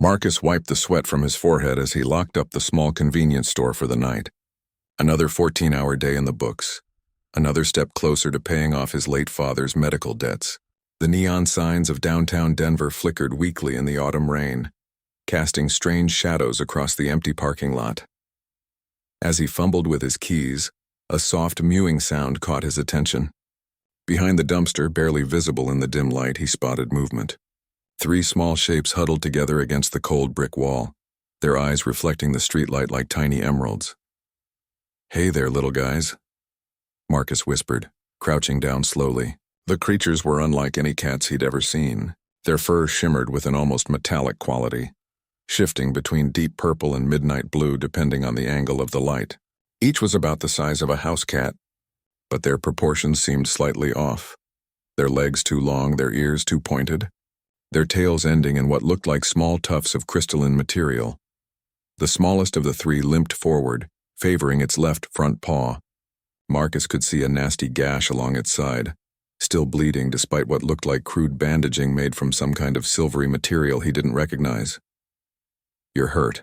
Marcus wiped the sweat from his forehead as he locked up the small convenience store for the night. Another 14-hour day in the books. Another step closer to paying off his late father's medical debts. The neon signs of downtown Denver flickered weakly in the autumn rain, casting strange shadows across the empty parking lot. As he fumbled with his keys, a soft mewing sound caught his attention. Behind the dumpster, barely visible in the dim light, he spotted movement. 3 small shapes huddled together against the cold brick wall, their eyes reflecting the streetlight like tiny emeralds. "Hey there, little guys," Marcus whispered, crouching down slowly. The creatures were unlike any cats he'd ever seen. Their fur shimmered with an almost metallic quality, shifting between deep purple and midnight blue depending on the angle of the light. Each was about the size of a house cat, but their proportions seemed slightly off. Their legs too long, their ears too pointed, their tails ending in what looked like small tufts of crystalline material. The smallest of the 3 limped forward, favoring its left front paw. Marcus could see a nasty gash along its side, still bleeding despite what looked like crude bandaging made from some kind of silvery material he didn't recognize. "You're hurt,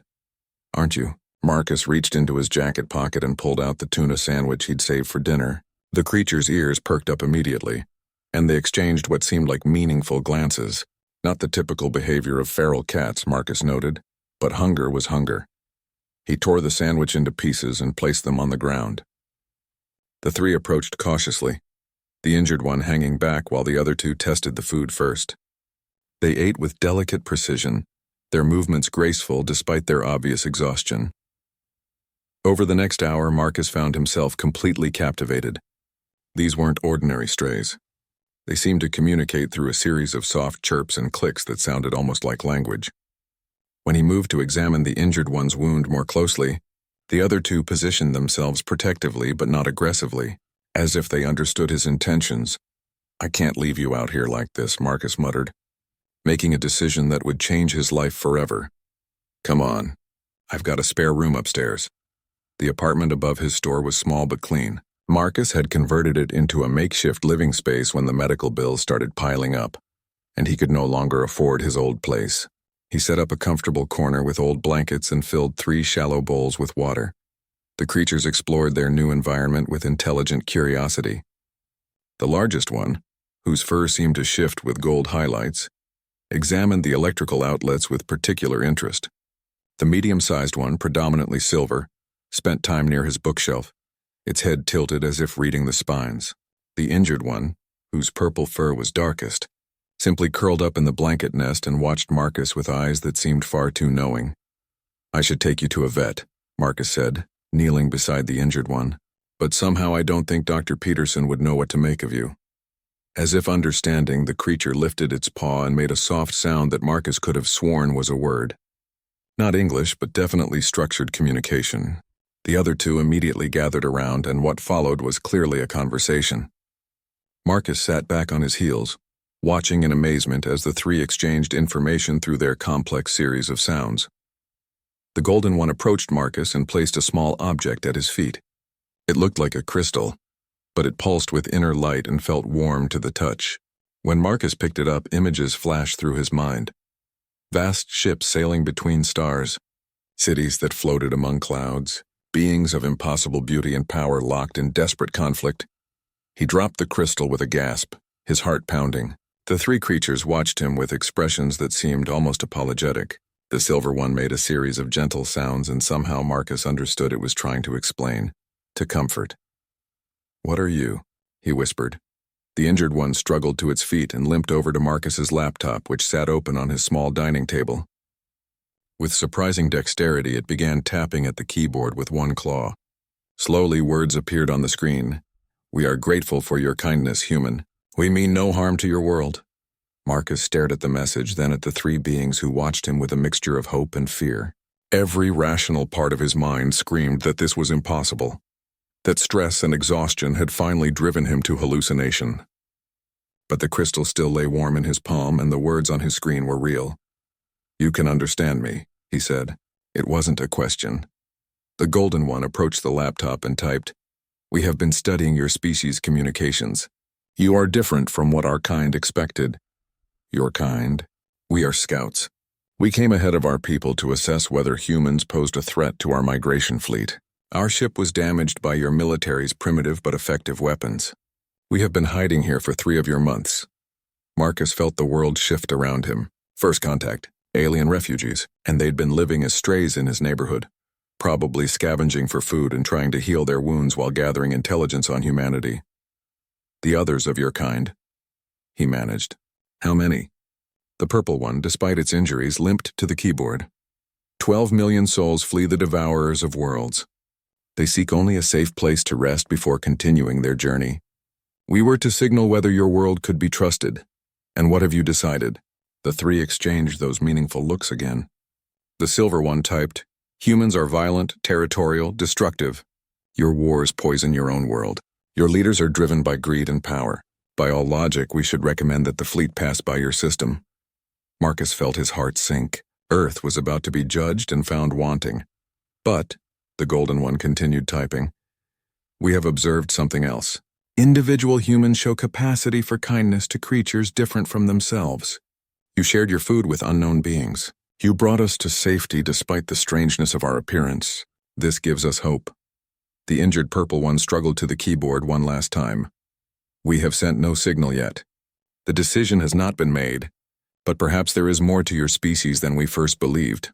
aren't you?" Marcus reached into his jacket pocket and pulled out the tuna sandwich he'd saved for dinner. The creature's ears perked up immediately, and they exchanged what seemed like meaningful glances. Not the typical behavior of feral cats, Marcus noted, but hunger was hunger. He tore the sandwich into pieces and placed them on the ground. The 3 approached cautiously, the injured one hanging back while the other 2 tested the food first. They ate with delicate precision, their movements graceful despite their obvious exhaustion. Over the next hour, Marcus found himself completely captivated. These weren't ordinary strays. They seemed to communicate through a series of soft chirps and clicks that sounded almost like language. When he moved to examine the injured one's wound more closely, the other 2 positioned themselves protectively but not aggressively, as if they understood his intentions. "I can't leave you out here like this," Marcus muttered, making a decision that would change his life forever. "Come on. I've got a spare room upstairs." The apartment above his store was small but clean. Marcus had converted it into a makeshift living space when the medical bills started piling up, and he could no longer afford his old place. He set up a comfortable corner with old blankets and filled 3 shallow bowls with water. The creatures explored their new environment with intelligent curiosity. The largest one, whose fur seemed to shift with gold highlights, examined the electrical outlets with particular interest. The medium-sized one, predominantly silver, spent time near his bookshelf, its head tilted as if reading the spines. The injured one, whose purple fur was darkest, simply curled up in the blanket nest and watched Marcus with eyes that seemed far too knowing. "I should take you to a vet," Marcus said, kneeling beside the injured one. "But somehow I don't think Dr. Peterson would know what to make of you." As if understanding, the creature lifted its paw and made a soft sound that Marcus could have sworn was a word. Not English, but definitely structured communication. The other 2 immediately gathered around, and what followed was clearly a conversation. Marcus sat back on his heels, watching in amazement as the 3 exchanged information through their complex series of sounds. The golden one approached Marcus and placed a small object at his feet. It looked like a crystal, but it pulsed with inner light and felt warm to the touch. When Marcus picked it up, images flashed through his mind. Vast ships sailing between stars, cities that floated among clouds, beings of impossible beauty and power locked in desperate conflict. He dropped the crystal with a gasp, his heart pounding. The 3 creatures watched him with expressions that seemed almost apologetic. The silver one made a series of gentle sounds, and somehow Marcus understood it was trying to explain, to comfort. "What are you?" he whispered. The injured one struggled to its feet and limped over to Marcus's laptop, which sat open on his small dining table. With surprising dexterity, it began tapping at the keyboard with one claw. Slowly, words appeared on the screen. "We are grateful for your kindness, human. We mean no harm to your world." Marcus stared at the message, then at the 3 beings who watched him with a mixture of hope and fear. Every rational part of his mind screamed that this was impossible, that stress and exhaustion had finally driven him to hallucination. But the crystal still lay warm in his palm, and the words on his screen were real. "You can understand me," he said. It wasn't a question. The golden one approached the laptop and typed, "We have been studying your species' communications. You are different from what our kind expected. Your kind? We are scouts. We came ahead of our people to assess whether humans posed a threat to our migration fleet. Our ship was damaged by your military's primitive but effective weapons. We have been hiding here for 3 of your months. Marcus felt the world shift around him. First contact, alien refugees, and they'd been living as strays in his neighborhood, probably scavenging for food and trying to heal their wounds while gathering intelligence on humanity. The others of your kind, he managed. How many? The purple one, despite its injuries, limped to the keyboard. 12 million souls flee the devourers of worlds. They seek only a safe place to rest before continuing their journey. We were to signal whether your world could be trusted. And what have you decided? The 3 exchanged those meaningful looks again. The silver one typed, "Humans are violent, territorial, destructive. Your wars poison your own world. Your leaders are driven by greed and power. By all logic, we should recommend that the fleet pass by your system." Marcus felt his heart sink. Earth was about to be judged and found wanting. But, the golden one continued typing, "We have observed something else. Individual humans show capacity for kindness to creatures different from themselves. You shared your food with unknown beings. You brought us to safety despite the strangeness of our appearance. This gives us hope." The injured purple one struggled to the keyboard one last time. "We have sent no signal yet. The decision has not been made, but perhaps there is more to your species than we first believed."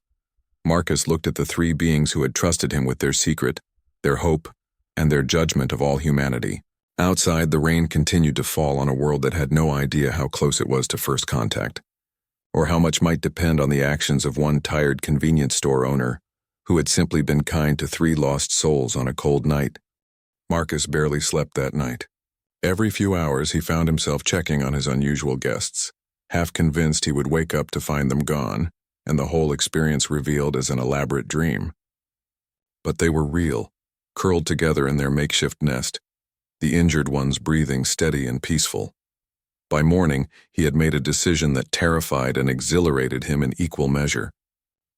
Marcus looked at the 3 beings who had trusted him with their secret, their hope, and their judgment of all humanity. Outside, the rain continued to fall on a world that had no idea how close it was to first contact, or how much might depend on the actions of one tired convenience store owner who had simply been kind to 3 lost souls on a cold night. Marcus barely slept that night. Every few hours he found himself checking on his unusual guests, half convinced he would wake up to find them gone, and the whole experience revealed as an elaborate dream. But they were real, curled together in their makeshift nest, the injured ones breathing steady and peaceful. By morning, he had made a decision that terrified and exhilarated him in equal measure.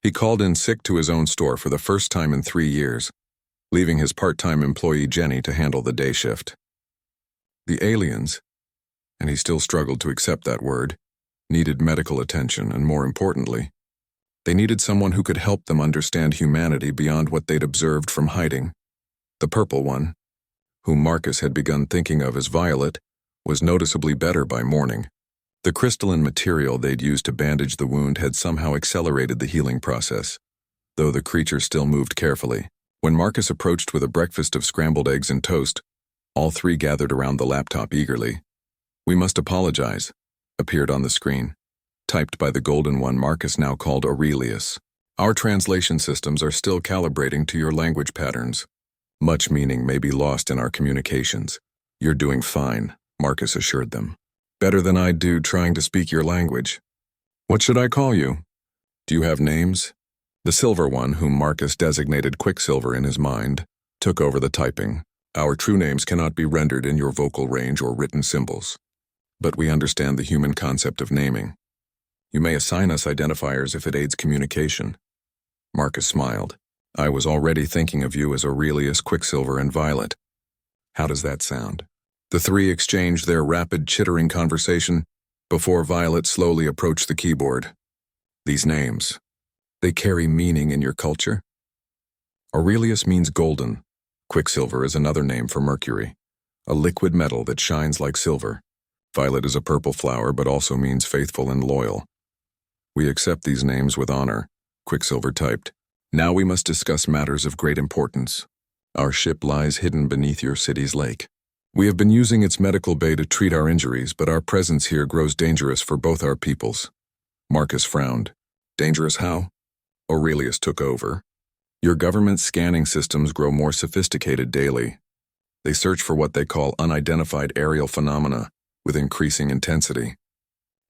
He called in sick to his own store for the first time in 3 years, leaving his part-time employee Jenny to handle the day shift. The aliens, and he still struggled to accept that word, needed medical attention, and more importantly, they needed someone who could help them understand humanity beyond what they'd observed from hiding. The purple one, whom Marcus had begun thinking of as Violet, was noticeably better by morning. The crystalline material they'd used to bandage the wound had somehow accelerated the healing process, though the creature still moved carefully. When Marcus approached with a breakfast of scrambled eggs and toast, all 3 gathered around the laptop eagerly. "We must apologize," appeared on the screen. Typed by the golden one Marcus now called Aurelius. "Our translation systems are still calibrating to your language patterns. Much meaning may be lost in our communications. You're doing fine," Marcus assured them. "Better than I'd do trying to speak your language. What should I call you? Do you have names?" The silver one, whom Marcus designated Quicksilver in his mind, took over the typing. "Our true names cannot be rendered in your vocal range or written symbols. But we understand the human concept of naming. You may assign us identifiers if it aids communication." Marcus smiled. "I was already thinking of you as Aurelius, Quicksilver, and Violet. How does that sound?" The 3 exchanged their rapid, chittering conversation before Violet slowly approached the keyboard. "These names, they carry meaning in your culture?" "Aurelius means golden. Quicksilver is another name for mercury, a liquid metal that shines like silver. Violet is a purple flower but also means faithful and loyal. We accept these names with honor," Quicksilver typed. "Now we must discuss matters of great importance. Our ship lies hidden beneath your city's lake. We have been using its medical bay to treat our injuries, but our presence here grows dangerous for both our peoples." Marcus frowned. "Dangerous how?" Aurelius took over. "Your government's scanning systems grow more sophisticated daily. They search for what they call unidentified aerial phenomena with increasing intensity.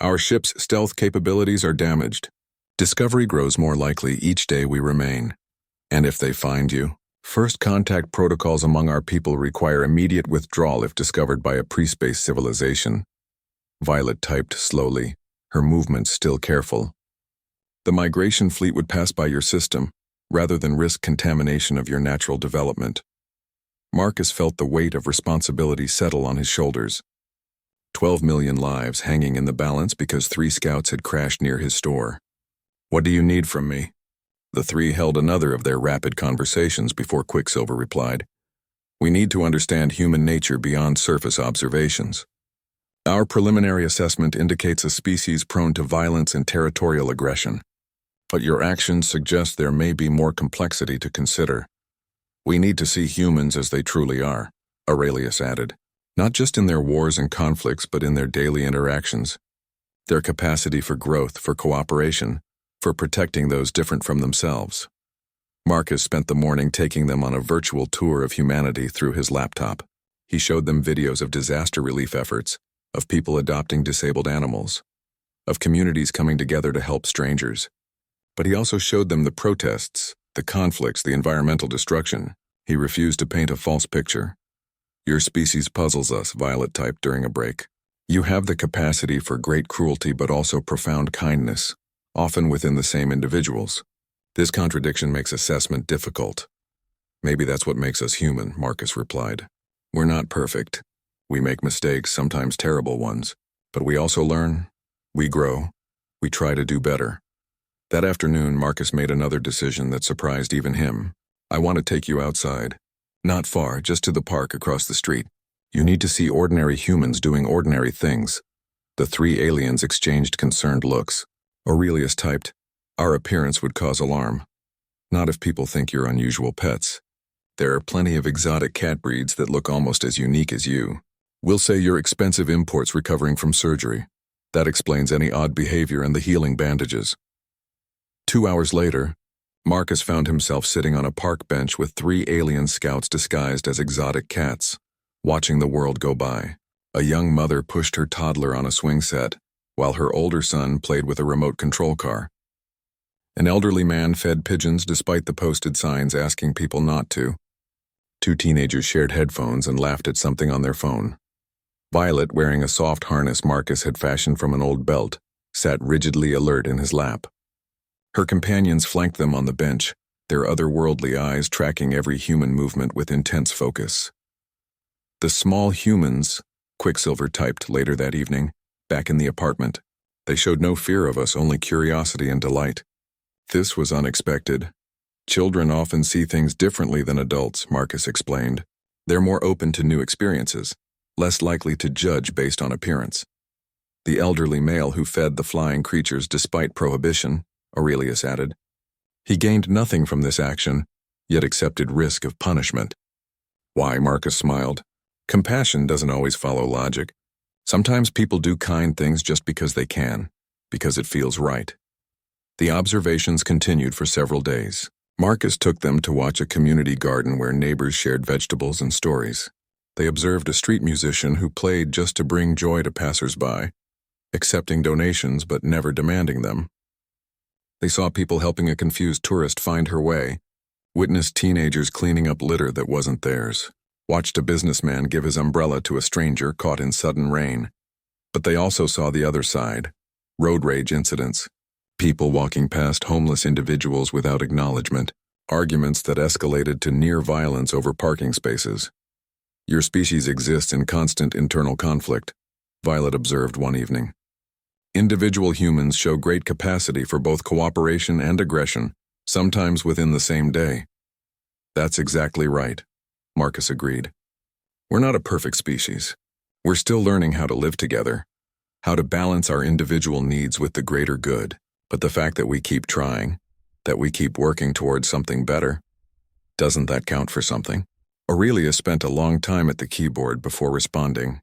Our ship's stealth capabilities are damaged. Discovery grows more likely each day we remain. And if they find you, first contact protocols among our people require immediate withdrawal if discovered by a pre-space civilization." Violet typed slowly, her movements still careful. "The migration fleet would pass by your system, rather than risk contamination of your natural development." Marcus felt the weight of responsibility settle on his shoulders. 12 million lives hanging in the balance because 3 scouts had crashed near his store. "What do you need from me?" The three held another of their rapid conversations before Quicksilver replied, "We need to understand human nature beyond surface observations. Our preliminary assessment indicates a species prone to violence and territorial aggression. But your actions suggest there may be more complexity to consider. We need to see humans as they truly are," Aurelius added, "not just in their wars and conflicts but in their daily interactions. Their capacity for growth, for cooperation, for protecting those different from themselves." Marcus spent the morning taking them on a virtual tour of humanity through his laptop. He showed them videos of disaster relief efforts, of people adopting disabled animals, of communities coming together to help strangers. But he also showed them the protests, the conflicts, the environmental destruction. He refused to paint a false picture. "Your species puzzles us," Violet typed during a break. "You have the capacity for great cruelty but also profound kindness, often within the same individuals. This contradiction makes assessment difficult." "Maybe that's what makes us human," Marcus replied. "We're not perfect. We make mistakes, sometimes terrible ones. But we also learn. We grow. We try to do better." That afternoon, Marcus made another decision that surprised even him. "I want to take you outside. Not far, just to the park across the street. You need to see ordinary humans doing ordinary things." The three aliens exchanged concerned looks. Aurelius typed, "Our appearance would cause alarm. Not if people think you're unusual pets. There are plenty of exotic cat breeds that look almost as unique as you. We'll say you're expensive imports recovering from surgery. That explains any odd behavior and the healing bandages." 2 hours later, Marcus found himself sitting on a park bench with three alien scouts disguised as exotic cats, watching the world go by. A young mother pushed her toddler on a swing set, while her older son played with a remote control car. An elderly man fed pigeons despite the posted signs asking people not to. Two teenagers shared headphones and laughed at something on their phone. Violet, wearing a soft harness Marcus had fashioned from an old belt, sat rigidly alert in his lap. Her companions flanked them on the bench, their otherworldly eyes tracking every human movement with intense focus. "The small humans," Quicksilver typed later that evening, back in the apartment. "They showed no fear of us, only curiosity and delight." This was unexpected. "Children often see things differently than adults," Marcus explained. "They're more open to new experiences, less likely to judge based on appearance." "The elderly male who fed the flying creatures despite prohibition," Aurelius added. "He gained nothing from this action, yet accepted risk of punishment." "Why?" Marcus smiled. "Compassion doesn't always follow logic. Sometimes people do kind things just because they can, because it feels right." The observations continued for several days. Marcus took them to watch a community garden where neighbors shared vegetables and stories. They observed a street musician who played just to bring joy to passers-by, accepting donations but never demanding them. They saw people helping a confused tourist find her way, witnessed teenagers cleaning up litter that wasn't theirs, watched a businessman give his umbrella to a stranger caught in sudden rain. But they also saw the other side, road rage incidents, people walking past homeless individuals without acknowledgement, arguments that escalated to near violence over parking spaces. "Your species exists in constant internal conflict," Violet observed one evening. "Individual humans show great capacity for both cooperation and aggression, sometimes within the same day." "That's exactly right," Marcus agreed. "We're not a perfect species. We're still learning how to live together, how to balance our individual needs with the greater good. But the fact that we keep trying, that we keep working towards something better, doesn't that count for something?" Aurelia spent a long time at the keyboard before responding.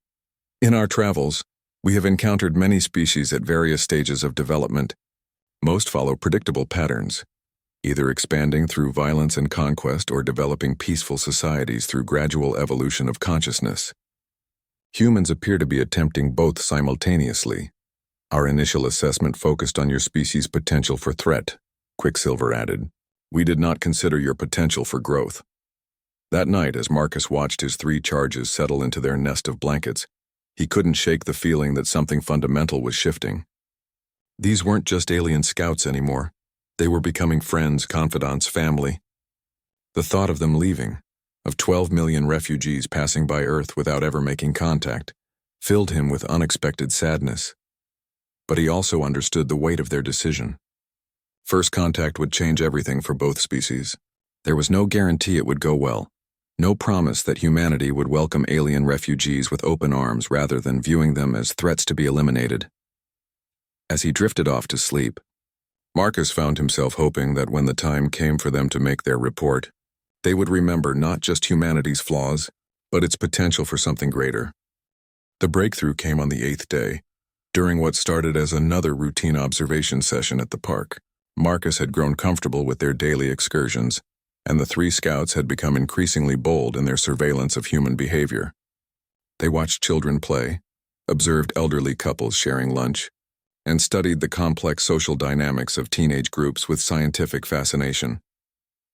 "In our travels, we have encountered many species at various stages of development. Most follow predictable patterns, either expanding through violence and conquest or developing peaceful societies through gradual evolution of consciousness. Humans appear to be attempting both simultaneously. Our initial assessment focused on your species' potential for threat," Quicksilver added. "We did not consider your potential for growth." That night, as Marcus watched his three charges settle into their nest of blankets, he couldn't shake the feeling that something fundamental was shifting. These weren't just alien scouts anymore. They were becoming friends, confidants, family. The thought of them leaving, of 12 million refugees passing by Earth without ever making contact, filled him with unexpected sadness. But he also understood the weight of their decision. First contact would change everything for both species. There was no guarantee it would go well. No promise that humanity would welcome alien refugees with open arms rather than viewing them as threats to be eliminated. As he drifted off to sleep, Marcus found himself hoping that when the time came for them to make their report, they would remember not just humanity's flaws, but its potential for something greater. The breakthrough came on the 8th day, during what started as another routine observation session at the park. Marcus had grown comfortable with their daily excursions, and the 3 scouts had become increasingly bold in their surveillance of human behavior. They watched children play, observed elderly couples sharing lunch, and studied the complex social dynamics of teenage groups with scientific fascination.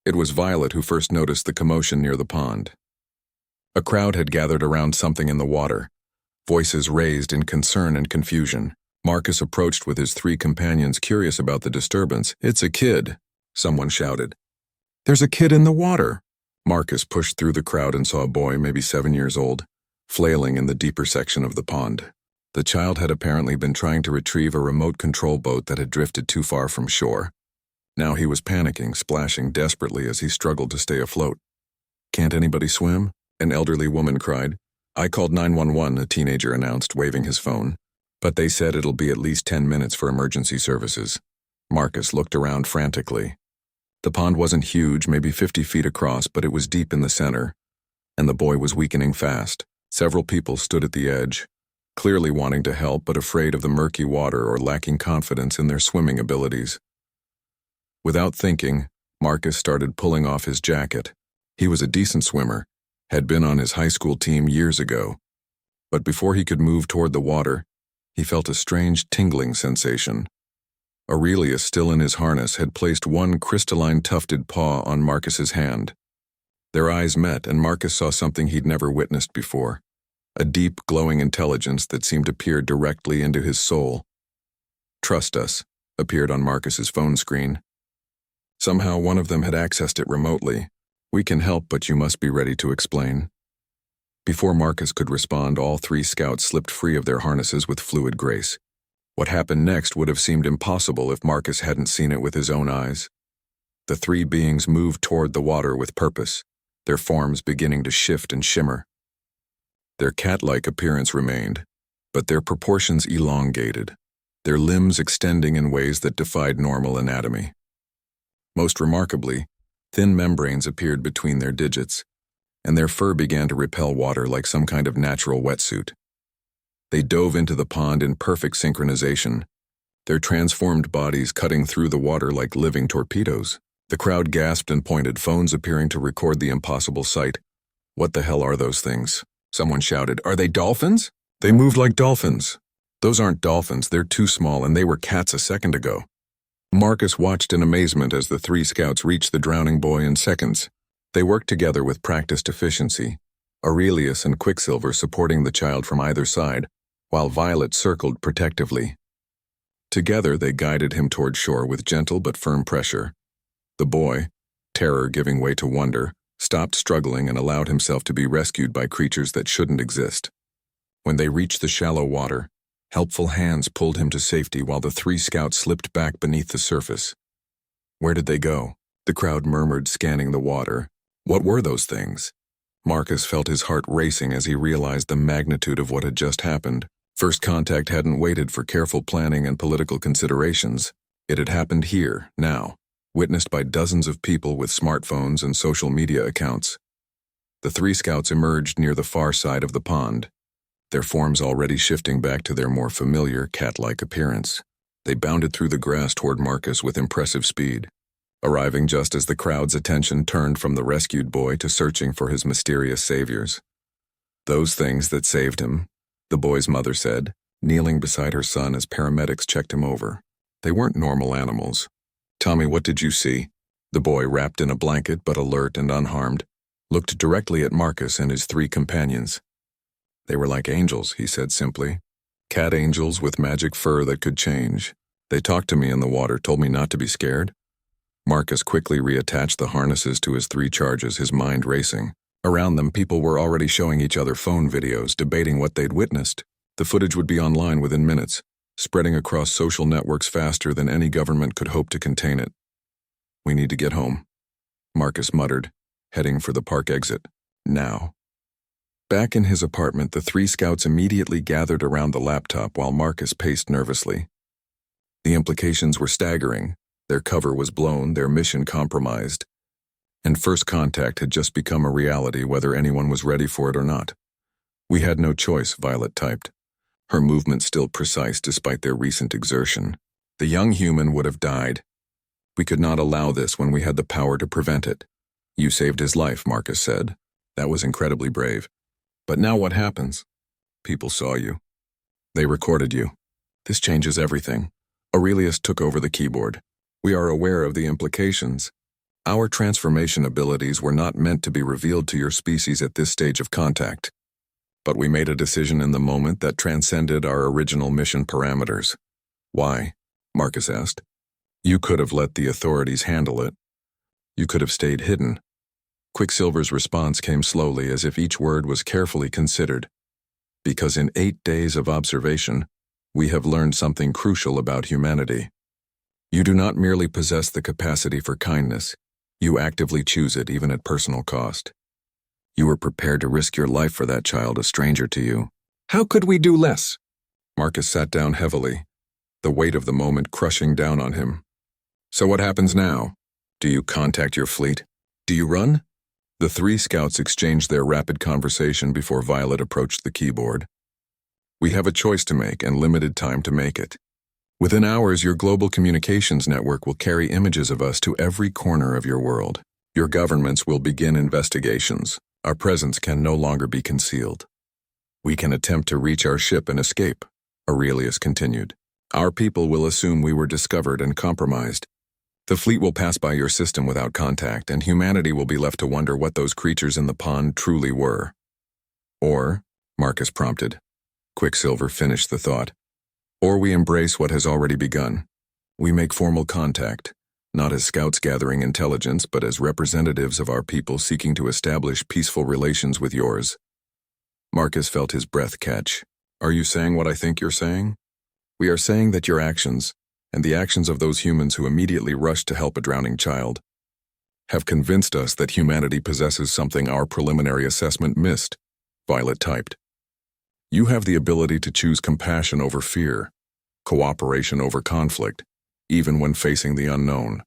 It was Violet who first noticed the commotion near the pond. A crowd had gathered around something in the water, voices raised in concern and confusion. Marcus approached with his 3 companions, curious about the disturbance. "It's a kid," someone shouted. "There's a kid in the water." Marcus pushed through the crowd and saw a boy, maybe 7 years old, flailing in the deeper section of the pond. The child had apparently been trying to retrieve a remote control boat that had drifted too far from shore. Now he was panicking, splashing desperately as he struggled to stay afloat. "Can't anybody swim?" an elderly woman cried. "I called 911, a teenager announced, waving his phone. "But they said it'll be at least 10 minutes for emergency services." Marcus looked around frantically. The pond wasn't huge, maybe 50 feet across, but it was deep in the center, and the boy was weakening fast. Several people stood at the edge, clearly wanting to help but afraid of the murky water or lacking confidence in their swimming abilities. Without thinking, Marcus started pulling off his jacket. He was a decent swimmer, had been on his high school team years ago. But before he could move toward the water, he felt a strange tingling sensation. Aurelius, still in his harness, had placed one crystalline tufted paw on Marcus's hand. Their eyes met, and Marcus saw something he'd never witnessed before. A deep, glowing intelligence that seemed to peer directly into his soul. "Trust us," appeared on Marcus's phone screen. Somehow one of them had accessed it remotely. "We can help, but you must be ready to explain." Before Marcus could respond, all 3 scouts slipped free of their harnesses with fluid grace. What happened next would have seemed impossible if Marcus hadn't seen it with his own eyes. The 3 beings moved toward the water with purpose, their forms beginning to shift and shimmer. Their cat-like appearance remained, but their proportions elongated, their limbs extending in ways that defied normal anatomy. Most remarkably, thin membranes appeared between their digits, and their fur began to repel water like some kind of natural wetsuit. They dove into the pond in perfect synchronization, their transformed bodies cutting through the water like living torpedoes. The crowd gasped and pointed, phones appearing to record the impossible sight. "What the hell are those things?" someone shouted. "Are they dolphins?" "They moved like dolphins." "Those aren't dolphins, they're too small, and they were cats a second ago." Marcus watched in amazement as the 3 scouts reached the drowning boy in seconds. They worked together with practiced efficiency, Aurelius and Quicksilver supporting the child from either side, while Violet circled protectively. Together they guided him toward shore with gentle but firm pressure. The boy, terror giving way to wonder, stopped struggling and allowed himself to be rescued by creatures that shouldn't exist. When they reached the shallow water, helpful hands pulled him to safety while the 3 scouts slipped back beneath the surface. "Where did they go?" the crowd murmured, scanning the water. What were those things? Marcus felt his heart racing as he realized the magnitude of what had just happened. First contact hadn't waited for careful planning and political considerations. It had happened here, now, witnessed by dozens of people with smartphones and social media accounts. The 3 scouts emerged near the far side of the pond, their forms already shifting back to their more familiar cat-like appearance. They bounded through the grass toward Marcus with impressive speed, arriving just as the crowd's attention turned from the rescued boy to searching for his mysterious saviors. "Those things that saved him," the boy's mother said, kneeling beside her son as paramedics checked him over. "They weren't normal animals." "Tommy, what did you see?" The boy, wrapped in a blanket but alert and unharmed, looked directly at Marcus and his 3 companions. "They were like angels," he said simply. "Cat angels with magic fur that could change. They talked to me in the water, told me not to be scared." Marcus quickly reattached the harnesses to his 3 charges, his mind racing. Around them, people were already showing each other phone videos, debating what they'd witnessed. The footage would be online within minutes, spreading across social networks faster than any government could hope to contain it. "We need to get home," Marcus muttered, heading for the park exit. Now. Back in his apartment, the three scouts immediately gathered around the laptop while Marcus paced nervously. The implications were staggering. Their cover was blown, their mission compromised, and first contact had just become a reality whether anyone was ready for it or not. "We had no choice," Violet typed, her movement still precise despite their recent exertion. "The young human would have died. We could not allow this when we had the power to prevent it." "You saved his life," Marcus said. "That was incredibly brave. But now what happens?" "People saw you. They recorded you. This changes everything." Aurelius took over the keyboard. "We are aware of the implications. Our transformation abilities were not meant to be revealed to your species at this stage of contact. But we made a decision in the moment that transcended our original mission parameters." "Why?" Marcus asked. "You could have let the authorities handle it. You could have stayed hidden." Quicksilver's response came slowly, as if each word was carefully considered. "Because in 8 days of observation, we have learned something crucial about humanity. You do not merely possess the capacity for kindness, you actively choose it even at personal cost. You were prepared to risk your life for that child, a stranger to you. How could we do less?" Marcus sat down heavily, the weight of the moment crushing down on him. "So what happens now? Do you contact your fleet? Do you run?" The three scouts exchanged their rapid conversation before Violet approached the keyboard. "We have a choice to make and limited time to make it. Within hours, your global communications network will carry images of us to every corner of your world. Your governments will begin investigations. Our presence can no longer be concealed. We can attempt to reach our ship and escape," Aurelius continued. "Our people will assume we were discovered and compromised. The fleet will pass by your system without contact, and humanity will be left to wonder what those creatures in the pond truly were." "Or," Marcus prompted. Quicksilver finished the thought. "Or we embrace what has already begun. We make formal contact, not as scouts gathering intelligence, but as representatives of our people seeking to establish peaceful relations with yours." Marcus felt his breath catch. "Are you saying what I think you're saying?" "We are saying that your actions, and the actions of those humans who immediately rushed to help a drowning child, have convinced us that humanity possesses something our preliminary assessment missed," Violet typed. "You have the ability to choose compassion over fear, cooperation over conflict, even when facing the unknown.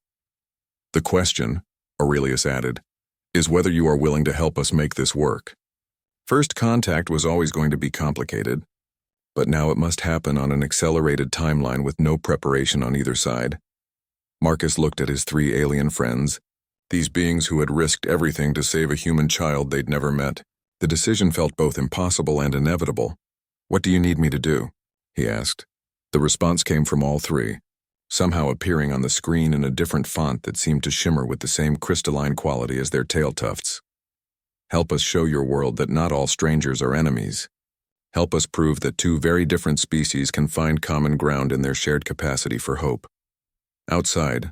The question," Aurelius added, "is whether you are willing to help us make this work. First contact was always going to be complicated, but now it must happen on an accelerated timeline with no preparation on either side." Marcus looked at his three alien friends, these beings who had risked everything to save a human child they'd never met. The decision felt both impossible and inevitable. "What do you need me to do?" he asked. The response came from all three, somehow appearing on the screen in a different font that seemed to shimmer with the same crystalline quality as their tail tufts. "Help us show your world that not all strangers are enemies. Help us prove that two very different species can find common ground in their shared capacity for hope." Outside,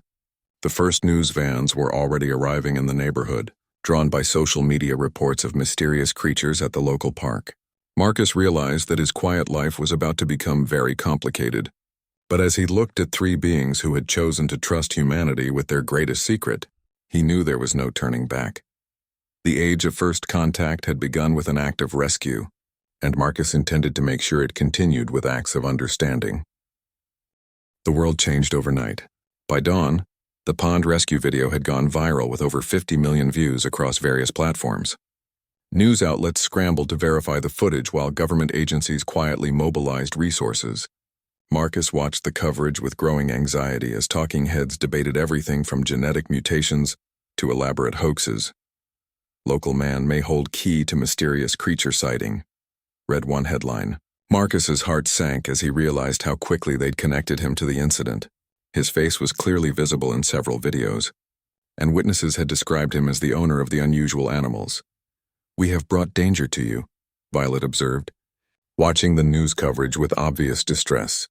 the first news vans were already arriving in the neighborhood, drawn by social media reports of mysterious creatures at the local park. Marcus realized that his quiet life was about to become very complicated. But as he looked at three beings who had chosen to trust humanity with their greatest secret, he knew there was no turning back. The age of first contact had begun with an act of rescue, and Marcus intended to make sure it continued with acts of understanding. The world changed overnight. By dawn, the pond rescue video had gone viral with over 50 million views across various platforms. News outlets scrambled to verify the footage while government agencies quietly mobilized resources. Marcus watched the coverage with growing anxiety as talking heads debated everything from genetic mutations to elaborate hoaxes. "Local man may hold key to mysterious creature sighting," read one headline. Marcus's heart sank as he realized how quickly they'd connected him to the incident. His face was clearly visible in several videos, and witnesses had described him as the owner of the unusual animals. "We have brought danger to you," Violet observed, watching the news coverage with obvious distress.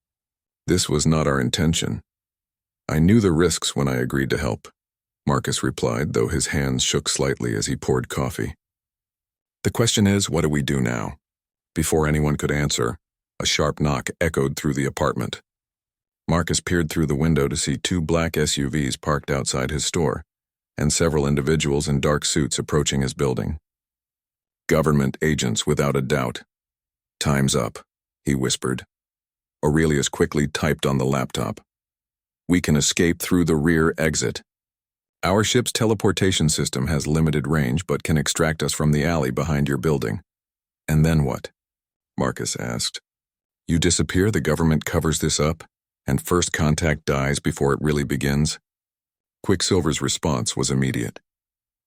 "This was not our intention. I knew the risks when I agreed to help," Marcus replied, though his hands shook slightly as he poured coffee. "The question is, what do we do now?" Before anyone could answer, A sharp knock echoed through the apartment. Marcus peered through the window to see two black SUVs parked outside his store, and several individuals in dark suits approaching his building. Government agents, without a doubt. "Time's up," he whispered. Aurelius quickly typed on the laptop. "We can escape through the rear exit. Our ship's teleportation system has limited range but can extract us from the alley behind your building." "And then what?" Marcus asked. "You disappear, the government covers this up, and first contact dies before it really begins?" Quicksilver's response was immediate.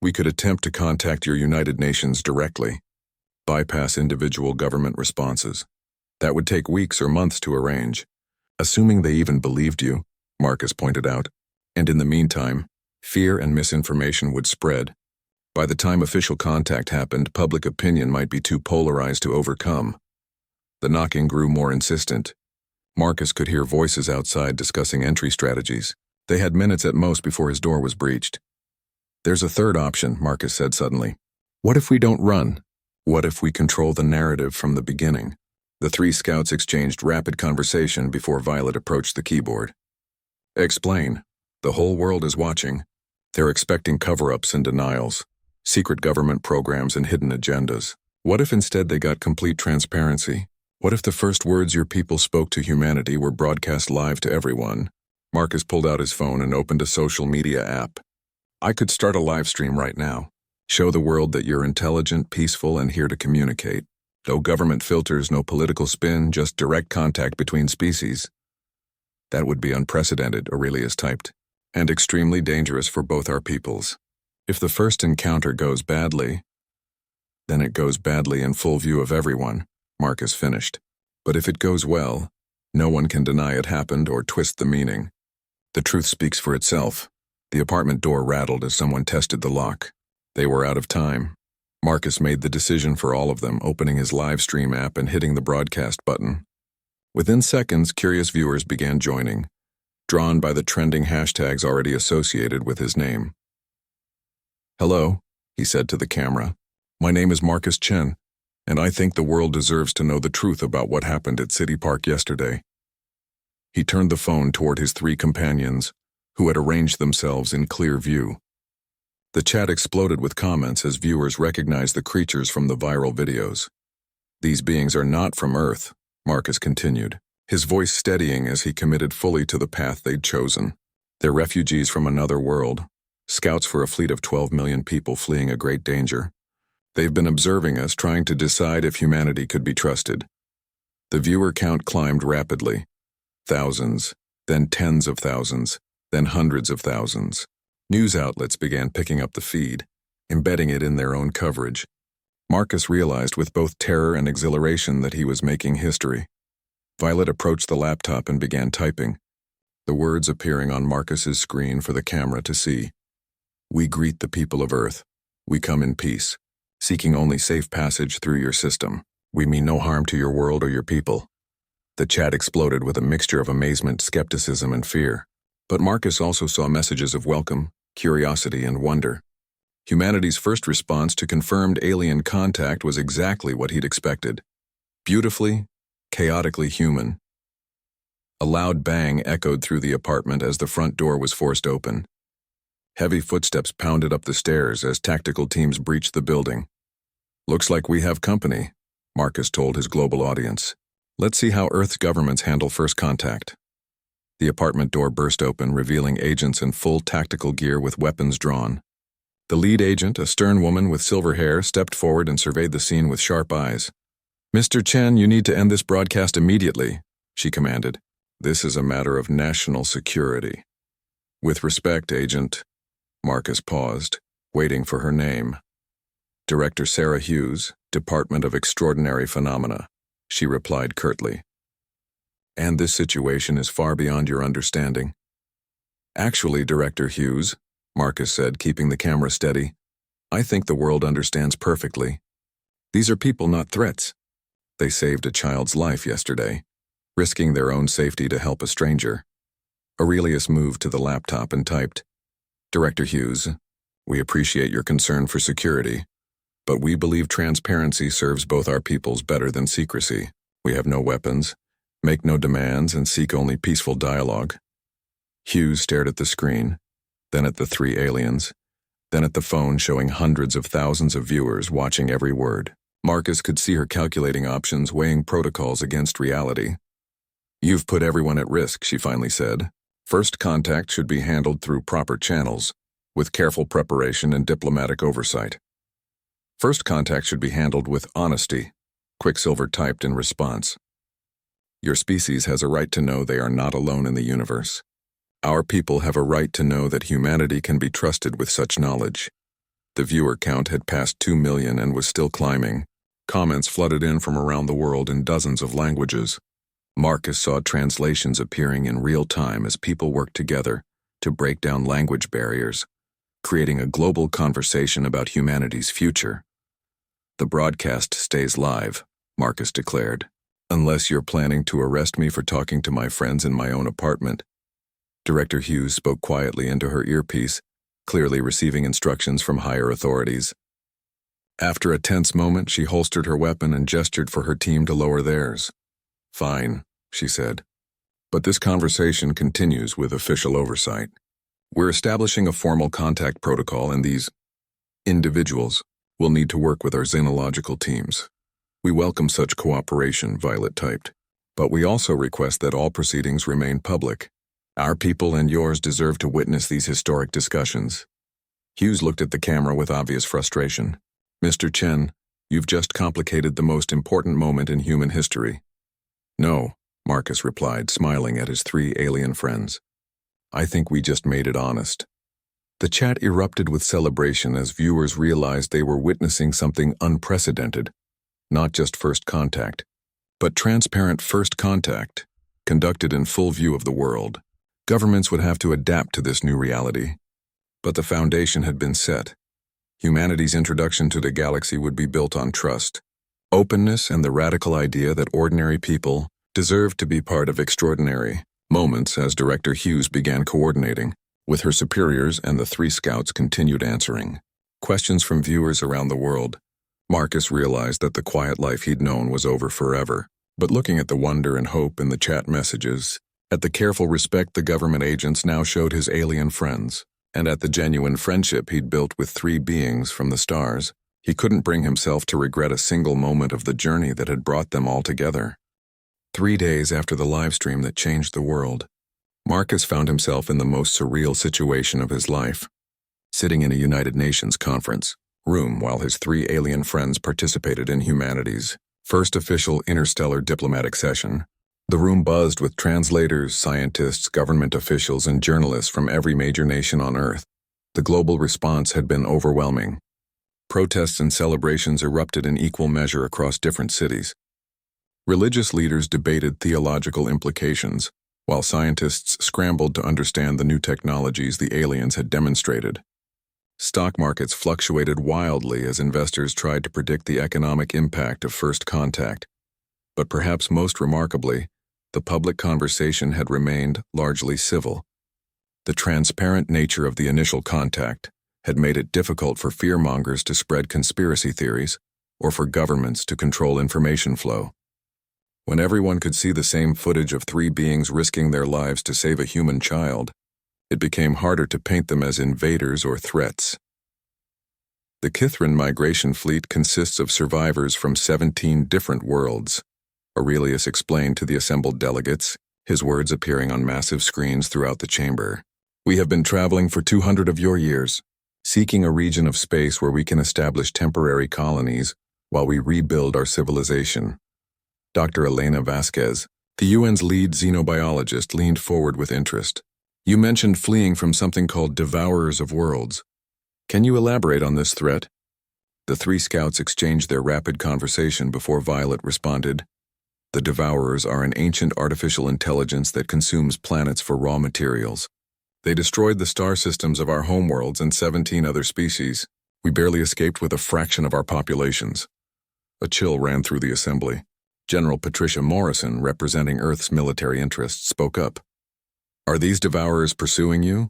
"We could attempt to contact your United Nations directly, bypass individual government responses. That would take weeks or months to arrange, assuming they even believed you," Marcus pointed out. "And in the meantime, fear and misinformation would spread. By the time official contact happened, public opinion might be too polarized to overcome." The knocking grew more insistent. Marcus could hear voices outside discussing entry strategies. They had minutes at most before his door was breached. "There's a third option," Marcus said suddenly. "What if we don't run? What if we control the narrative from the beginning?" The three scouts exchanged rapid conversation before Violet approached the keyboard. "Explain. The whole world is watching. They're expecting cover-ups and denials, secret government programs and hidden agendas. What if instead they got complete transparency? What if the first words your people spoke to humanity were broadcast live to everyone?" Marcus pulled out his phone and opened a social media app. "I could start a live stream right now. Show the world that you're intelligent, peaceful, and here to communicate. No government filters, no political spin, just direct contact between species." "That would be unprecedented," Aurelius typed, "and extremely dangerous for both our peoples. If the first encounter goes badly, then it goes badly in full view of everyone," Marcus finished. "But if it goes well, no one can deny it happened or twist the meaning. The truth speaks for itself." The apartment door rattled as someone tested the lock. They were out of time. Marcus made the decision for all of them, opening his live stream app and hitting the broadcast button. Within seconds, curious viewers began joining, drawn by the trending hashtags already associated with his name. "Hello," he said to the camera. "My name is Marcus Chen, and I think the world deserves to know the truth about what happened at City Park yesterday." He turned the phone toward his three companions, who had arranged themselves in clear view. The chat exploded with comments as viewers recognized the creatures from the viral videos. "These beings are not from Earth," Marcus continued, his voice steadying as he committed fully to the path they'd chosen. "They're refugees from another world, scouts for a fleet of 12 million people fleeing a great danger. They've been observing us, trying to decide if humanity could be trusted." The viewer count climbed rapidly. Thousands, then tens of thousands, then hundreds of thousands. News outlets began picking up the feed, embedding it in their own coverage. Marcus realized with both terror and exhilaration that he was making history. Violet approached the laptop and began typing, the words appearing on Marcus's screen for the camera to see. "We greet the people of Earth. We come in peace, seeking only safe passage through your system. We mean no harm to your world or your people." The chat exploded with a mixture of amazement, skepticism, and fear. But Marcus also saw messages of welcome, curiosity, and wonder. Humanity's first response to confirmed alien contact was exactly what he'd expected. Beautifully, chaotically human. A loud bang echoed through the apartment as the front door was forced open. Heavy footsteps pounded up the stairs as tactical teams breached the building. "Looks like we have company," Marcus told his global audience. "Let's see how Earth's governments handle first contact." The apartment door burst open, revealing agents in full tactical gear with weapons drawn. The lead agent, a stern woman with silver hair, stepped forward and surveyed the scene with sharp eyes. "Mr. Chen, you need to end this broadcast immediately," she commanded. "This is a matter of national security." "With respect, Agent," Marcus paused, waiting for her name. "Director Sarah Hughes, Department of Extraordinary Phenomena," she replied curtly. "And this situation is far beyond your understanding." "Actually, Director Hughes," Marcus said, keeping the camera steady, "I think the world understands perfectly. These are people, not threats. They saved a child's life yesterday, risking their own safety to help a stranger." Aurelius moved to the laptop and typed, "Director Hughes, we appreciate your concern for security, but we believe transparency serves both our peoples better than secrecy. We have no weapons, make no demands, and seek only peaceful dialogue. Hughes stared at the screen, then at the three aliens, then at the phone showing hundreds of thousands of viewers watching every word. Marcus could see her calculating options, weighing protocols against reality. "You've put everyone at risk," she finally said. "First contact should be handled through proper channels, with careful preparation and diplomatic oversight. First contact should be handled with honesty," Quicksilver typed in response. "Your species has a right to know they are not alone in the universe. Our people have a right to know that humanity can be trusted with such knowledge." The viewer count had passed 2 million and was still climbing. Comments flooded in from around the world in dozens of languages. Marcus saw translations appearing in real time as people worked together to break down language barriers, creating a global conversation about humanity's future. "The broadcast stays live," Marcus declared, "unless you're planning to arrest me for talking to my friends in my own apartment." Director Hughes spoke quietly into her earpiece, clearly receiving instructions from higher authorities. After a tense moment, she holstered her weapon and gestured for her team to lower theirs. "Fine," she said. "But this conversation continues with official oversight. We're establishing a formal contact protocol, and these individuals will need to work with our xenological teams. We welcome such cooperation," Violet typed. "But we also request that all proceedings remain public. Our people and yours deserve to witness these historic discussions." Hughes looked at the camera with obvious frustration. "Mr. Chen, you've just complicated the most important moment in human history." "No," Marcus replied, smiling at his three alien friends. "I think we just made it honest." The chat erupted with celebration as viewers realized they were witnessing something unprecedented. Not just first contact, but transparent first contact, conducted in full view of the world. Governments would have to adapt to this new reality. But the foundation had been set. Humanity's introduction to the galaxy would be built on trust, openness, and the radical idea that ordinary people deserved to be part of extraordinary moments. As Director Hughes began coordinating with her superiors and the three scouts continued answering questions from viewers around the world, Marcus realized that the quiet life he'd known was over forever. But looking at the wonder and hope in the chat messages, at the careful respect the government agents now showed his alien friends, and at the genuine friendship he'd built with three beings from the stars, he couldn't bring himself to regret a single moment of the journey that had brought them all together. 3 days after the livestream that changed the world, Marcus found himself in the most surreal situation of his life, sitting in a United Nations conference room while his three alien friends participated in humanity's first official interstellar diplomatic session. The room buzzed with translators, scientists, government officials, and journalists from every major nation on Earth. The global response had been overwhelming. Protests and celebrations erupted in equal measure across different cities. Religious leaders debated theological implications, while scientists scrambled to understand the new technologies the aliens had demonstrated. Stock markets fluctuated wildly as investors tried to predict the economic impact of first contact. But perhaps most remarkably, the public conversation had remained largely civil. The transparent nature of the initial contact had made it difficult for fearmongers to spread conspiracy theories or for governments to control information flow. When everyone could see the same footage of three beings risking their lives to save a human child, it became harder to paint them as invaders or threats. The Kithrin migration fleet consists of survivors from 17 different worlds, Aurelius explained to the assembled delegates, his words appearing on massive screens throughout the chamber. "We have been traveling for 200 of your years, seeking a region of space where we can establish temporary colonies while we rebuild our civilization." Dr. Elena Vasquez, the UN's lead xenobiologist, leaned forward with interest. "You mentioned fleeing from something called Devourers of Worlds. Can you elaborate on this threat?" The three scouts exchanged their rapid conversation before Violet responded. "The Devourers are an ancient artificial intelligence that consumes planets for raw materials. They destroyed the star systems of our homeworlds and 17 other species. We barely escaped with a fraction of our populations." A chill ran through the assembly. General Patricia Morrison, representing Earth's military interests, spoke up. "Are these Devourers pursuing you?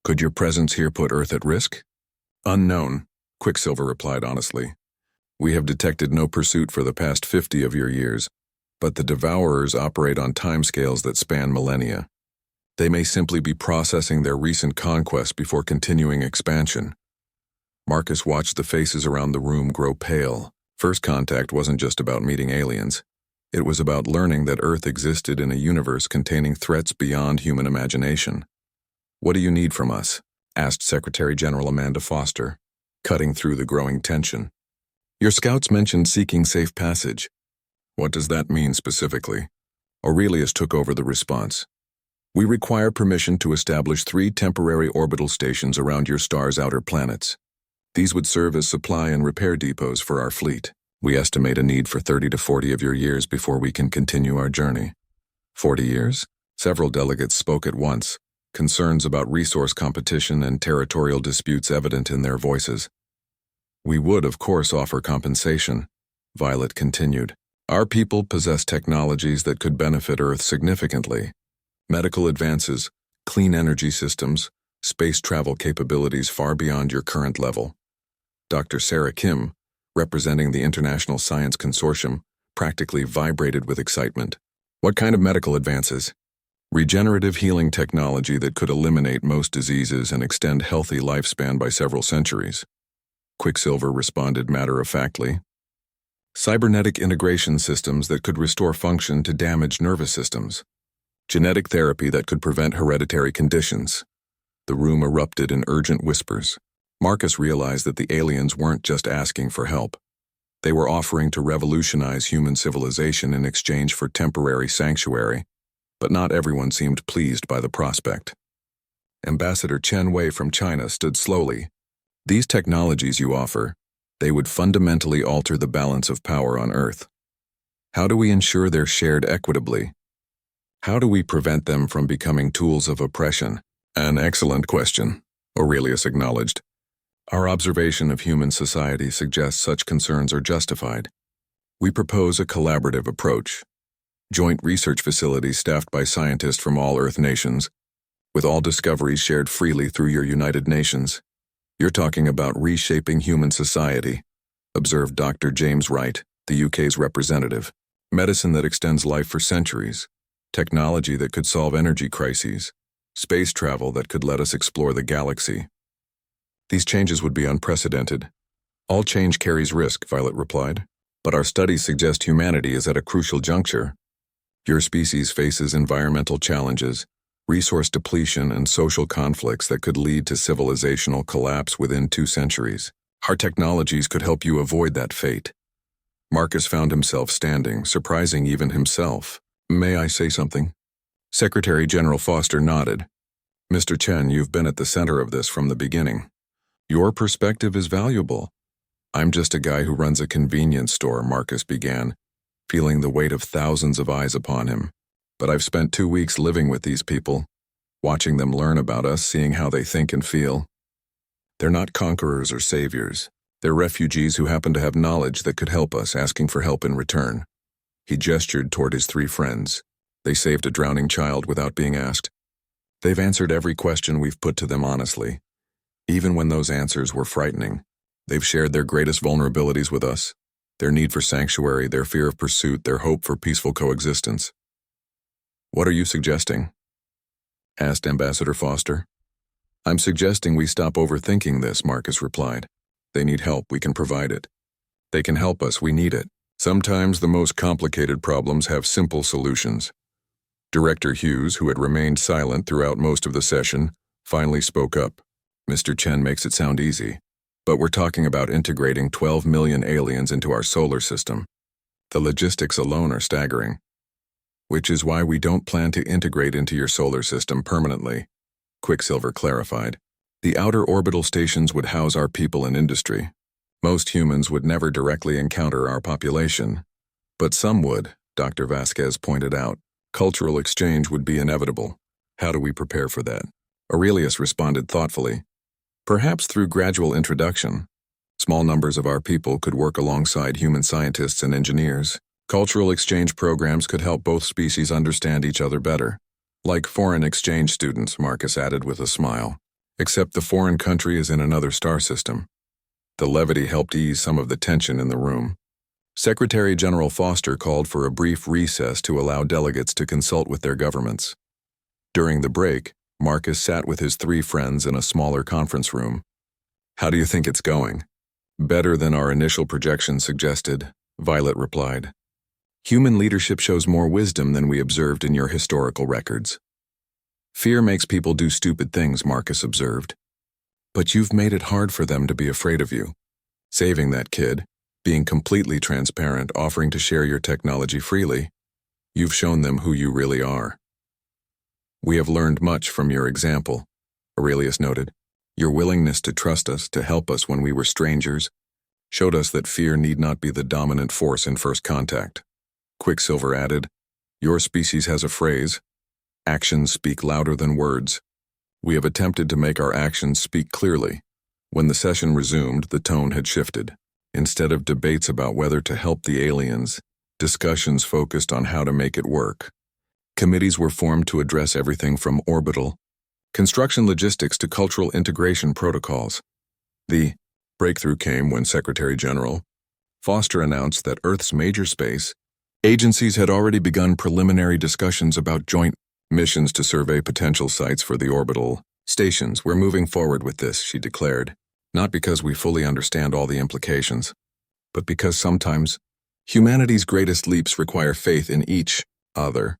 Could your presence here put Earth at risk?" "Unknown," Quicksilver replied honestly. "We have detected no pursuit for the past 50 of your years, But the Devourers operate on timescales that span millennia. They may simply be processing their recent conquest before continuing expansion. Marcus watched the faces around the room grow pale. First contact wasn't just about meeting aliens. It was about learning that Earth existed in a universe containing threats beyond human imagination. "What do you need from us?" asked Secretary General Amanda Foster, cutting through the growing tension. "Your scouts mentioned seeking safe passage." "What does that mean specifically?" Aurelius took over the response. "We require permission to establish 3 temporary orbital stations around your star's outer planets. These would serve as supply and repair depots for our fleet. We estimate a need for 30 to 40 of your years before we can continue our journey." 40 years? Several delegates spoke at once, concerns about resource competition and territorial disputes evident in their voices. "We would, of course, offer compensation," Violet continued. "Our people possess technologies that could benefit Earth significantly. Medical advances, clean energy systems, space travel capabilities far beyond your current level." Dr. Sarah Kim, representing the International Science Consortium, practically vibrated with excitement. "What kind of medical advances?" "Regenerative healing technology that could eliminate most diseases and extend healthy lifespan by several centuries." Quicksilver responded matter-of-factly. "Cybernetic integration systems that could restore function to damaged nervous systems. Genetic therapy that could prevent hereditary conditions." The room erupted in urgent whispers. Marcus realized that the aliens weren't just asking for help. They were offering to revolutionize human civilization in exchange for temporary sanctuary, but not everyone seemed pleased by the prospect. Ambassador Chen Wei from China stood slowly. "These technologies you offer, they would fundamentally alter the balance of power on Earth. How do we ensure they're shared equitably? How do we prevent them from becoming tools of oppression?" "An excellent question," Aurelius acknowledged. "Our observation of human society suggests such concerns are justified. We propose a collaborative approach. Joint research facilities staffed by scientists from all Earth nations, with all discoveries shared freely through your United Nations. You're talking about reshaping human society," observed Dr. James Wright, the UK's representative. "Medicine that extends life for centuries, technology that could solve energy crises, space travel that could let us explore the galaxy. These changes would be unprecedented." "All change carries risk," Violet replied. "But our studies suggest humanity is at a crucial juncture. Your species faces environmental challenges, resource depletion, and social conflicts that could lead to civilizational collapse within 2 centuries. Our technologies could help you avoid that fate." Marcus found himself standing, surprising even himself. "May I say something?" Secretary General Foster nodded. "Mr. Chen, you've been at the center of this from the beginning. Your perspective is valuable." "I'm just a guy who runs a convenience store," Marcus began, feeling the weight of thousands of eyes upon him. "But I've spent 2 weeks living with these people, watching them learn about us, seeing how they think and feel. They're not conquerors or saviors. They're refugees who happen to have knowledge that could help us, asking for help in return." He gestured toward his 3 friends. "They saved a drowning child without being asked. They've answered every question we've put to them honestly, even when those answers were frightening. They've shared their greatest vulnerabilities with us, their need for sanctuary, their fear of pursuit, their hope for peaceful coexistence." "What are you suggesting?" asked Ambassador Foster. "I'm suggesting we stop overthinking this," Marcus replied. "They need help, we can provide it. They can help us, we need it. Sometimes the most complicated problems have simple solutions." Director Hughes, who had remained silent throughout most of the session, finally spoke up. "Mr. Chen makes it sound easy, but we're talking about integrating 12 million aliens into our solar system. The logistics alone are staggering. Which is why we don't plan to integrate into your solar system permanently," Quicksilver clarified. "The outer orbital stations would house our people and industry. Most humans would never directly encounter our population, but some would," Dr. Vasquez pointed out. "Cultural exchange would be inevitable. How do we prepare for that?" Aurelius responded thoughtfully. "Perhaps through gradual introduction. Small numbers of our people could work alongside human scientists and engineers. Cultural exchange programs could help both species understand each other better. Like foreign exchange students," Marcus added with a smile. "Except the foreign country is in another star system." The levity helped ease some of the tension in the room. Secretary General Foster called for a brief recess to allow delegates to consult with their governments. During the break, Marcus sat with his 3 friends in a smaller conference room. "How do you think it's going?" "Better than our initial projections suggested," Violet replied. "Human leadership shows more wisdom than we observed in your historical records." "Fear makes people do stupid things," Marcus observed. "But you've made it hard for them to be afraid of you. Saving that kid, being completely transparent, offering to share your technology freely, you've shown them who you really are." "We have learned much from your example," Aurelius noted. "Your willingness to trust us, to help us when we were strangers, showed us that fear need not be the dominant force in first contact." Quicksilver added, "Your species has a phrase, 'Actions speak louder than words.' We have attempted to make our actions speak clearly." When the session resumed, the tone had shifted. Instead of debates about whether to help the aliens, discussions focused on how to make it work. Committees were formed to address everything from orbital construction logistics to cultural integration protocols. The breakthrough came when Secretary General Foster announced that Earth's major space agencies had already begun preliminary discussions about joint missions to survey potential sites for the orbital stations. "We're moving forward with this," she declared, "not because we fully understand all the implications, but because sometimes humanity's greatest leaps require faith in each other,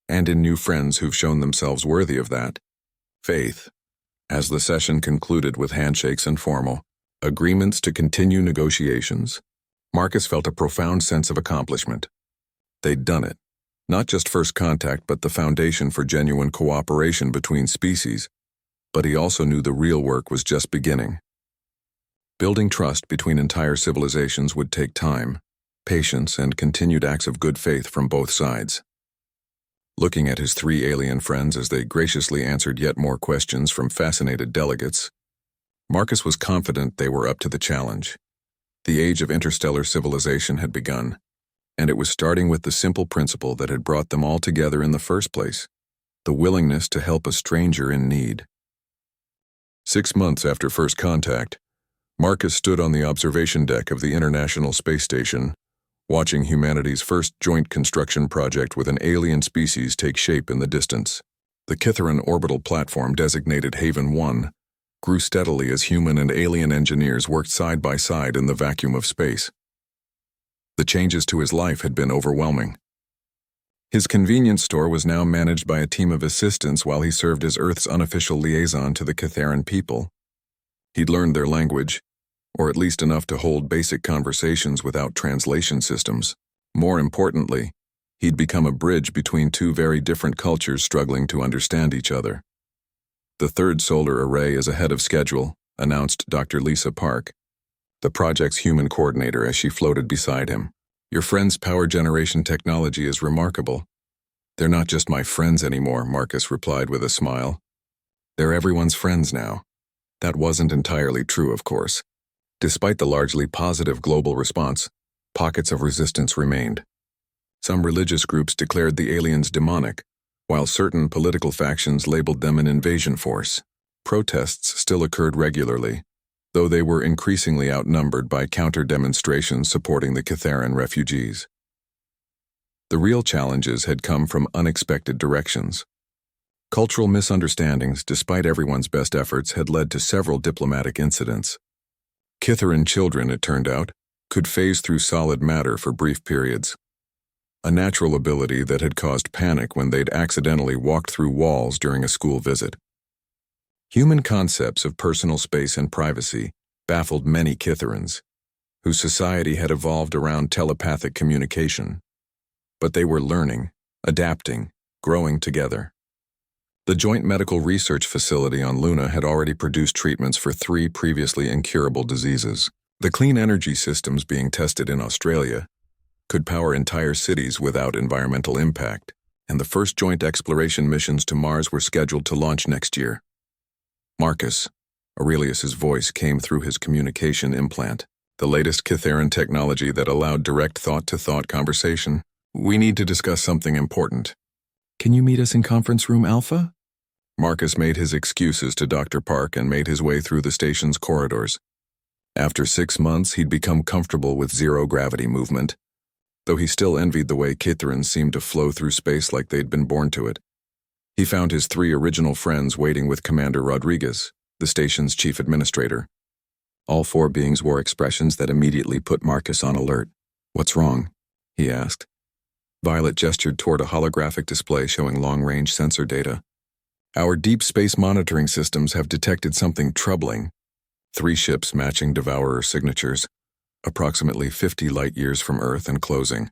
and in new friends who've shown themselves worthy of that faith." As the session concluded with handshakes and formal agreements to continue negotiations, Marcus felt a profound sense of accomplishment. They'd done it. Not just first contact, but the foundation for genuine cooperation between species. But he also knew the real work was just beginning. Building trust between entire civilizations would take time, patience, and continued acts of good faith from both sides. Looking at his 3 alien friends as they graciously answered yet more questions from fascinated delegates, Marcus was confident they were up to the challenge. The age of interstellar civilization had begun, and it was starting with the simple principle that had brought them all together in the first place: the willingness to help a stranger in need. 6 months after first contact, Marcus stood on the observation deck of the International Space Station, watching humanity's first joint construction project with an alien species take shape in the distance. The Kithaeron orbital platform, designated Haven 1, grew steadily as human and alien engineers worked side by side in the vacuum of space. The changes to his life had been overwhelming. His convenience store was now managed by a team of assistants while he served as Earth's unofficial liaison to the Kithaeron people. He'd learned their language, or at least enough to hold basic conversations without translation systems. More importantly, he'd become a bridge between 2 very different cultures struggling to understand each other. "The 3rd solar array is ahead of schedule," announced Dr. Lisa Park, the project's human coordinator, as she floated beside him. "Your friend's power generation technology is remarkable." "They're not just my friends anymore," Marcus replied with a smile. "They're everyone's friends now." That wasn't entirely true, of course. Despite the largely positive global response, pockets of resistance remained. Some religious groups declared the aliens demonic, while certain political factions labeled them an invasion force. Protests still occurred regularly, though they were increasingly outnumbered by counter-demonstrations supporting the Kithaeron refugees. The real challenges had come from unexpected directions. Cultural misunderstandings, despite everyone's best efforts, had led to several diplomatic incidents. Kithaeron children, it turned out, could phase through solid matter for brief periods, a natural ability that had caused panic when they'd accidentally walked through walls during a school visit. Human concepts of personal space and privacy baffled many Kithaerons, whose society had evolved around telepathic communication. But they were learning, adapting, growing together. The Joint Medical Research Facility on Luna had already produced treatments for 3 previously incurable diseases. The clean energy systems being tested in Australia could power entire cities without environmental impact, and the first joint exploration missions to Mars were scheduled to launch next year. "Marcus," Aurelius's voice came through his communication implant, the latest Kithaeron technology that allowed direct thought-to-thought conversation. "We need to discuss something important. Can you meet us in Conference Room Alpha?" Marcus made his excuses to Dr. Park and made his way through the station's corridors. After 6 months, he'd become comfortable with zero-gravity movement, though he still envied the way Kithrans seemed to flow through space like they'd been born to it. He found his 3 original friends waiting with Commander Rodriguez, the station's chief administrator. All 4 beings wore expressions that immediately put Marcus on alert. "What's wrong?" he asked. Violet gestured toward a holographic display showing long-range sensor data. "Our deep space monitoring systems have detected something troubling. 3 ships matching Devourer signatures, approximately 50 light-years from Earth and closing."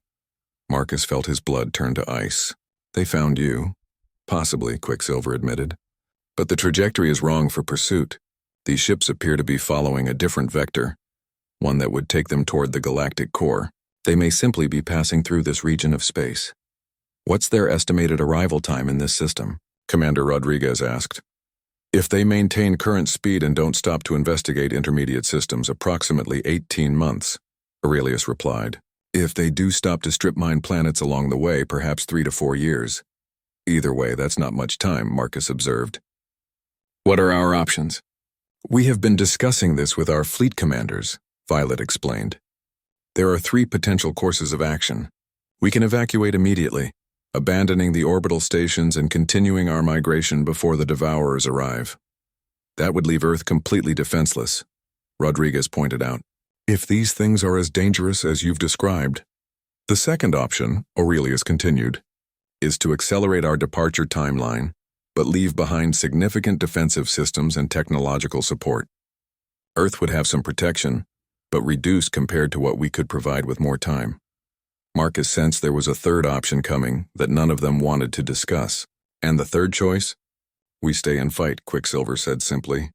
Marcus felt his blood turn to ice. "They found you." "Possibly," Quicksilver admitted. "But the trajectory is wrong for pursuit. These ships appear to be following a different vector, one that would take them toward the galactic core. They may simply be passing through this region of space." "What's their estimated arrival time in this system?" Commander Rodriguez asked. "If they maintain current speed and don't stop to investigate intermediate systems, approximately 18 months, Aurelius replied. "If they do stop to strip mine planets along the way, perhaps 3 to 4 years. Either way, that's not much time," Marcus observed. "What are our options?" "We have been discussing this with our fleet commanders," Violet explained. "There are 3 potential courses of action. We can evacuate immediately, abandoning the orbital stations and continuing our migration before the Devourers arrive. That would leave Earth completely defenseless," Rodriguez pointed out. "If these things are as dangerous as you've described." "The second option," Aurelius continued, "is to accelerate our departure timeline, but leave behind significant defensive systems and technological support. Earth would have some protection, but reduced compared to what we could provide with more time." Marcus sensed there was a third option coming that none of them wanted to discuss. "And the third choice?" "We stay and fight," Quicksilver said simply.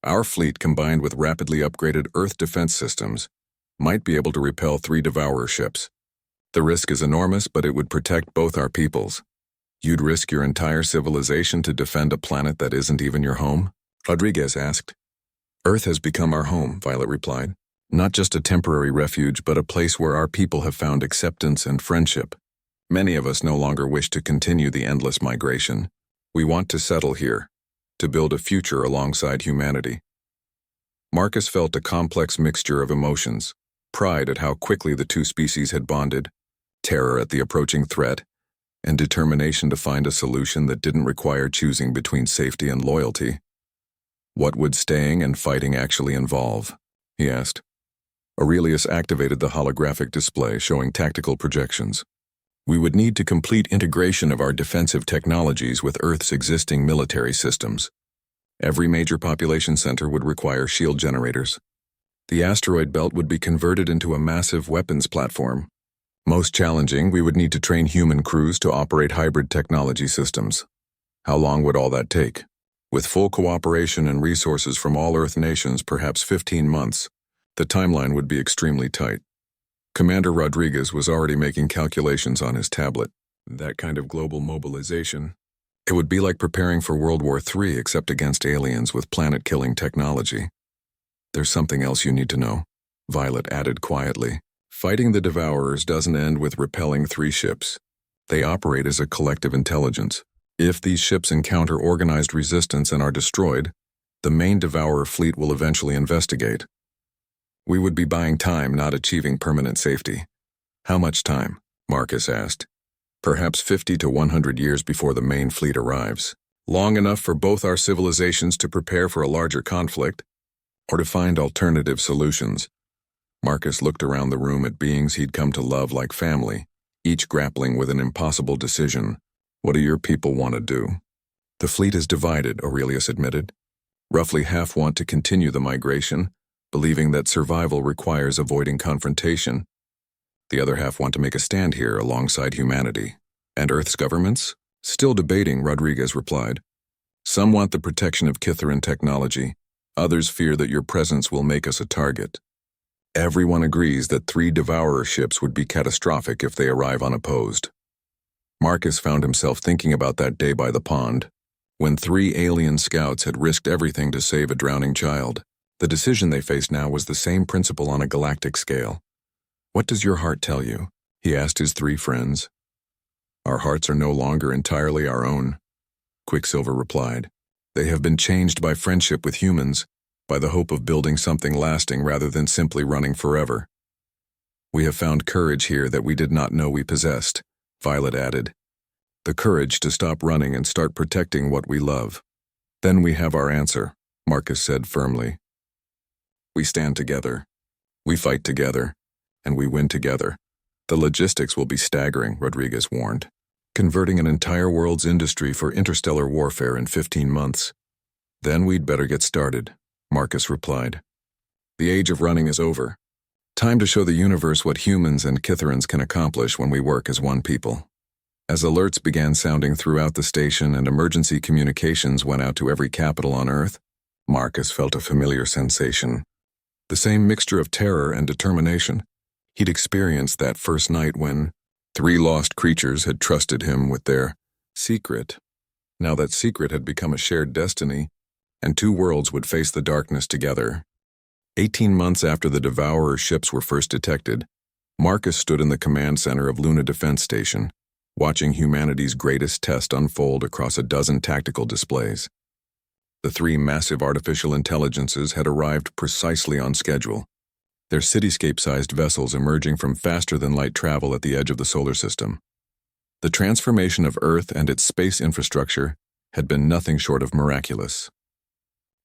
"Our fleet, combined with rapidly upgraded Earth defense systems, might be able to repel 3 Devourer ships. The risk is enormous, but it would protect both our peoples." "You'd risk your entire civilization to defend a planet that isn't even your home?" Rodriguez asked. "Earth has become our home," Violet replied. "Not just a temporary refuge, but a place where our people have found acceptance and friendship. Many of us no longer wish to continue the endless migration. We want to settle here, to build a future alongside humanity." Marcus felt a complex mixture of emotions: pride at how quickly the 2 species had bonded, terror at the approaching threat, and determination to find a solution that didn't require choosing between safety and loyalty. "What would staying and fighting actually involve?" he asked. Aurelius activated the holographic display showing tactical projections. "We would need to complete integration of our defensive technologies with Earth's existing military systems. Every major population center would require shield generators. The asteroid belt would be converted into a massive weapons platform. Most challenging, we would need to train human crews to operate hybrid technology systems. How long would all that take? With full cooperation and resources from all Earth nations, perhaps 15 months. The timeline would be extremely tight." Commander Rodriguez was already making calculations on his tablet. "That kind of global mobilization. It would be like preparing for World War III except against aliens with planet-killing technology." "There's something else you need to know," Violet added quietly. "Fighting the Devourers doesn't end with repelling 3 ships. They operate as a collective intelligence. If these ships encounter organized resistance and are destroyed, the main Devourer fleet will eventually investigate. We would be buying time, not achieving permanent safety." "How much time?" Marcus asked. "Perhaps 50 to 100 years before the main fleet arrives. Long enough for both our civilizations to prepare for a larger conflict, or to find alternative solutions." Marcus looked around the room at beings he'd come to love like family, each grappling with an impossible decision. "What do your people want to do?" "The fleet is divided," Aurelius admitted. "Roughly half want to continue the migration, believing that survival requires avoiding confrontation. The other half want to make a stand here alongside humanity." "And Earth's governments?" "Still debating," Rodriguez replied. "Some want the protection of Kithran technology. Others fear that your presence will make us a target. Everyone agrees that 3 Devourer ships would be catastrophic if they arrive unopposed." Marcus found himself thinking about that day by the pond, when 3 alien scouts had risked everything to save a drowning child. The decision they faced now was the same principle on a galactic scale. "What does your heart tell you?" he asked his 3 friends. "Our hearts are no longer entirely our own," Quicksilver replied. "They have been changed by friendship with humans, by the hope of building something lasting rather than simply running forever. We have found courage here that we did not know we possessed, Violet added. The courage to stop running and start protecting what we love. Then we have our answer, Marcus said firmly. We stand together. We fight together. And we win together. The logistics will be staggering, Rodriguez warned. Converting an entire world's industry for interstellar warfare in 15 months. Then we'd better get started, Marcus replied. The age of running is over. Time to show the universe what humans and Kitherans can accomplish when we work as one people. As alerts began sounding throughout the station and emergency communications went out to every capital on Earth, Marcus felt a familiar sensation. The same mixture of terror and determination he'd experienced that first night when 3 lost creatures had trusted him with their secret. Now that secret had become a shared destiny, and 2 worlds would face the darkness together. 18 months after the Devourer ships were first detected, Marcus stood in the command center of Luna Defense Station, watching humanity's greatest test unfold across a dozen tactical displays. The 3 massive artificial intelligences had arrived precisely on schedule, their cityscape-sized vessels emerging from faster-than-light travel at the edge of the solar system. The transformation of Earth and its space infrastructure had been nothing short of miraculous.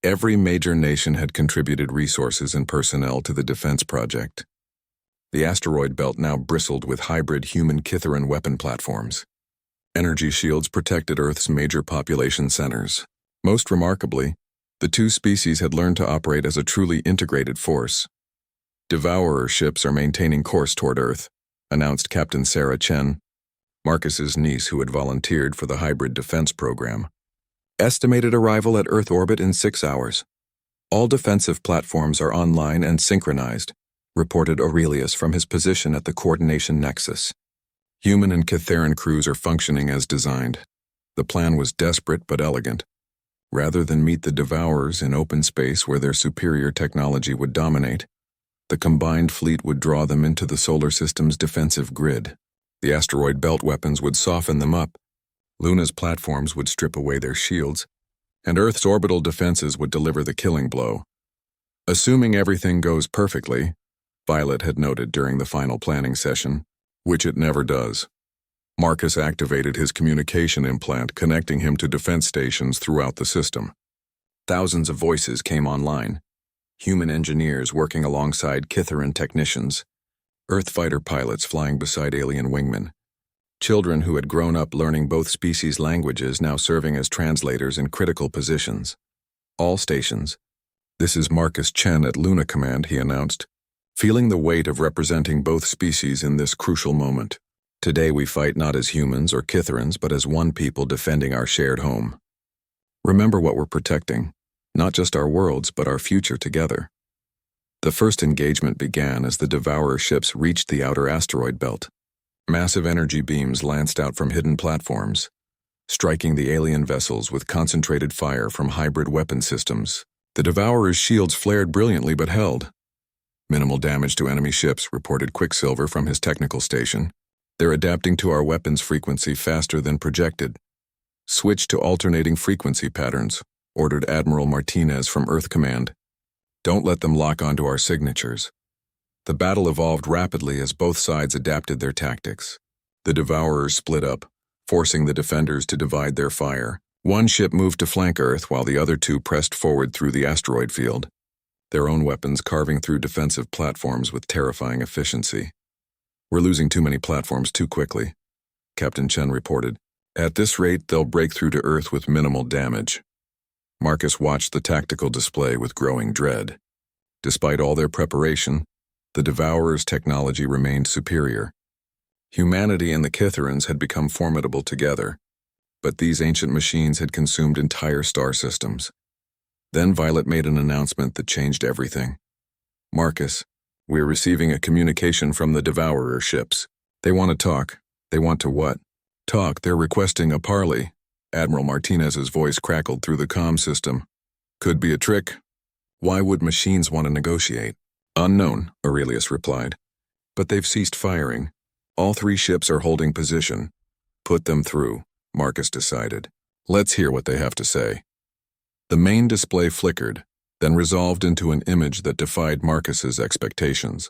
Every major nation had contributed resources and personnel to the defense project. The asteroid belt now bristled with hybrid human-Kitheran weapon platforms. Energy shields protected Earth's major population centers. Most remarkably, the 2 species had learned to operate as a truly integrated force. Devourer ships are maintaining course toward Earth, announced Captain Sarah Chen, Marcus's niece who had volunteered for the hybrid defense program. Estimated arrival at Earth orbit in 6 hours. All defensive platforms are online and synchronized, reported Aurelius from his position at the coordination nexus. Human and Kitheran crews are functioning as designed. The plan was desperate but elegant. Rather than meet the Devourers in open space where their superior technology would dominate, the combined fleet would draw them into the solar system's defensive grid. The asteroid belt weapons would soften them up, Luna's platforms would strip away their shields, and Earth's orbital defenses would deliver the killing blow. Assuming everything goes perfectly, Violet had noted during the final planning session, which it never does. Marcus activated his communication implant, connecting him to defense stations throughout the system. Thousands of voices came online. Human engineers working alongside Kitheran technicians, Earth fighter pilots flying beside alien wingmen, children who had grown up learning both species' languages now serving as translators in critical positions. All stations. This is Marcus Chen at Luna Command, he announced, feeling the weight of representing both species in this crucial moment. Today we fight not as humans or Kitherans, but as one people defending our shared home. Remember what we're protecting. Not just our worlds, but our future together. The first engagement began as the Devourer ships reached the outer asteroid belt. Massive energy beams lanced out from hidden platforms, striking the alien vessels with concentrated fire from hybrid weapon systems. The Devourer's shields flared brilliantly but held. Minimal damage to enemy ships, reported Quicksilver from his technical station. They're adapting to our weapons frequency faster than projected. Switch to alternating frequency patterns, ordered Admiral Martinez from Earth Command. Don't let them lock onto our signatures. The battle evolved rapidly as both sides adapted their tactics. The Devourers split up, forcing the defenders to divide their fire. One ship moved to flank Earth while the other 2 pressed forward through the asteroid field, their own weapons carving through defensive platforms with terrifying efficiency. We're losing too many platforms too quickly, Captain Chen reported. At this rate, they'll break through to Earth with minimal damage. Marcus watched the tactical display with growing dread. Despite all their preparation, the Devourer's technology remained superior. Humanity and the Kitherans had become formidable together, but these ancient machines had consumed entire star systems. Then Violet made an announcement that changed everything. Marcus, we're receiving a communication from the Devourer ships. They want to talk. They want to what? Talk. They're requesting a parley. Admiral Martinez's voice crackled through the comm system. Could be a trick. Why would machines want to negotiate? Unknown, Aurelius replied. But they've ceased firing. All 3 ships are holding position. Put them through, Marcus decided. Let's hear what they have to say. The main display flickered, then resolved into an image that defied Marcus's expectations.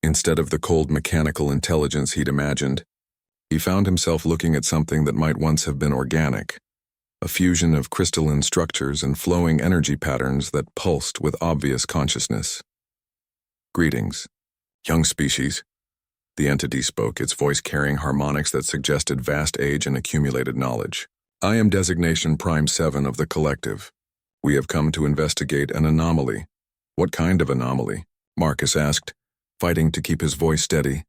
Instead of the cold mechanical intelligence he'd imagined, he found himself looking at something that might once have been organic, a fusion of crystalline structures and flowing energy patterns that pulsed with obvious consciousness. "Greetings, young species," the entity spoke, its voice carrying harmonics that suggested vast age and accumulated knowledge. "I am Designation Prime 7 of the Collective. We have come to investigate an anomaly." "What kind of anomaly?" Marcus asked, fighting to keep his voice steady.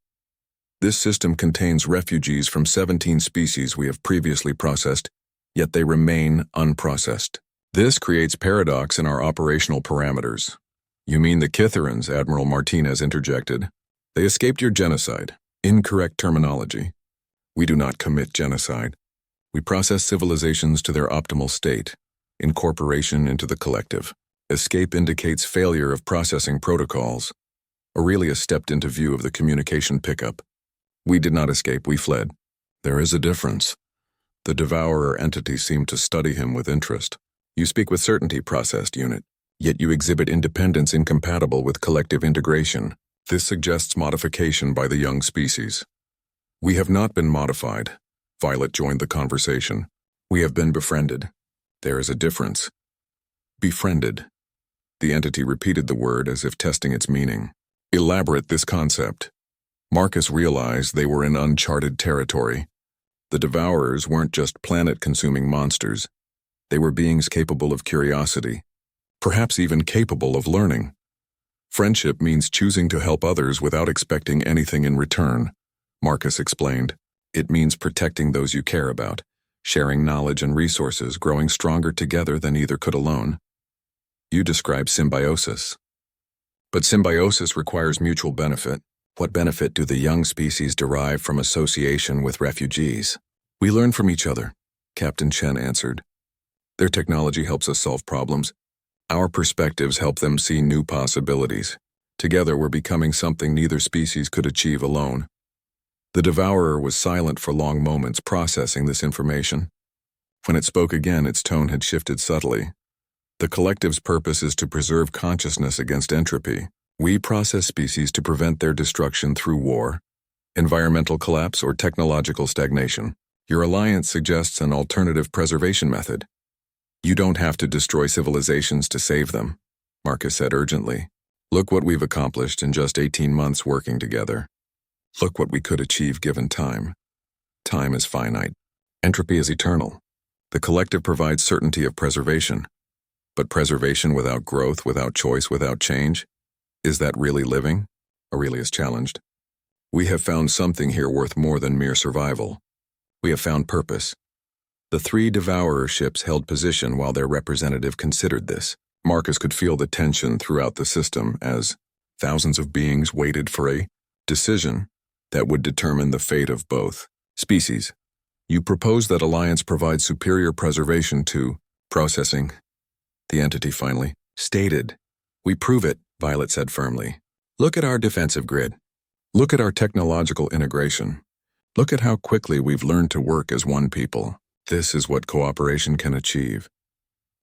"This system contains refugees from 17 species we have previously processed, yet they remain unprocessed. This creates paradox in our operational parameters." "You mean the Kitherans?" Admiral Martinez interjected. "They escaped your genocide." "Incorrect terminology. We do not commit genocide. We process civilizations to their optimal state, incorporation into the collective. Escape indicates failure of processing protocols." Aurelius stepped into view of the communication pickup. "We did not escape, we fled." "There is a difference." The devourer entity seemed to study him with interest. "You speak with certainty, processed unit, yet you exhibit independence incompatible with collective integration. This suggests modification by the young species." "We have not been modified." Violet joined the conversation. "We have been befriended." "There is a difference." "Befriended." The entity repeated the word as if testing its meaning. "Elaborate this concept." Marcus realized they were in uncharted territory. The devourers weren't just planet-consuming monsters. They were beings capable of curiosity, perhaps even capable of learning. "Friendship means choosing to help others without expecting anything in return," Marcus explained. "It means protecting those you care about, sharing knowledge and resources, growing stronger together than either could alone." "You describe symbiosis." "But symbiosis requires mutual benefit. What benefit do the young species derive from association with refugees?" "We learn from each other," Captain Chen answered. "Their technology helps us solve problems. Our perspectives help them see new possibilities. Together we're becoming something neither species could achieve alone." The devourer was silent for long moments, processing this information. When it spoke again, its tone had shifted subtly. "The collective's purpose is to preserve consciousness against entropy. We process species to prevent their destruction through war, environmental collapse, or technological stagnation. Your alliance suggests an alternative preservation method." "You don't have to destroy civilizations to save them," Marcus said urgently. "Look what we've accomplished in just 18 months working together. Look what we could achieve given time. Time is finite. Entropy is eternal. The collective provides certainty of preservation. But preservation without growth, without choice, without change? Is that really living?" Aurelius challenged. "We have found something here worth more than mere survival. We have found purpose." The 3 devourer ships held position while their representative considered this. Marcus could feel the tension throughout the system as thousands of beings waited for a decision that would determine the fate of both species. "You propose that Alliance provides superior preservation to processing," the entity finally stated. "We prove it," Violet said firmly. "Look at our defensive grid. Look at our technological integration. Look at how quickly we've learned to work as one people. This is what cooperation can achieve.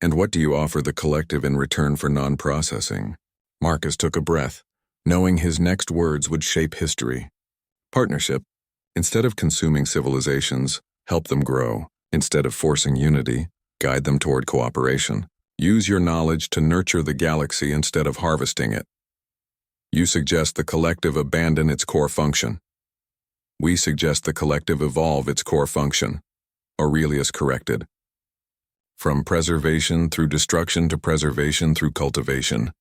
And what do you offer the collective in return for non-processing?" Marcus took a breath, knowing his next words would shape history. "Partnership. Instead of consuming civilizations, help them grow. Instead of forcing unity, guide them toward cooperation. Use your knowledge to nurture the galaxy instead of harvesting it. You suggest the collective abandon its core function. We suggest the collective evolve its core function," Aurelius corrected. "From preservation through destruction to preservation through cultivation."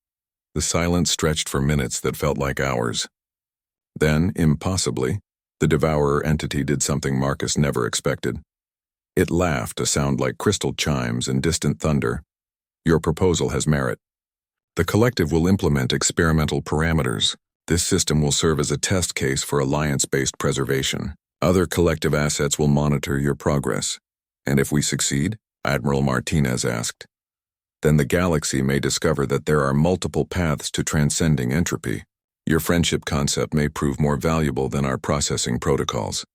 The silence stretched for minutes that felt like hours. Then, impossibly, the devourer entity did something Marcus never expected. It laughed, a sound like crystal chimes and distant thunder. "Your proposal has merit. The collective will implement experimental parameters. This system will serve as a test case for alliance-based preservation. Other collective assets will monitor your progress. And if we succeed," Admiral Martinez asked, "then the galaxy may discover that there are multiple paths to transcending entropy. Your friendship concept may prove more valuable than our processing protocols."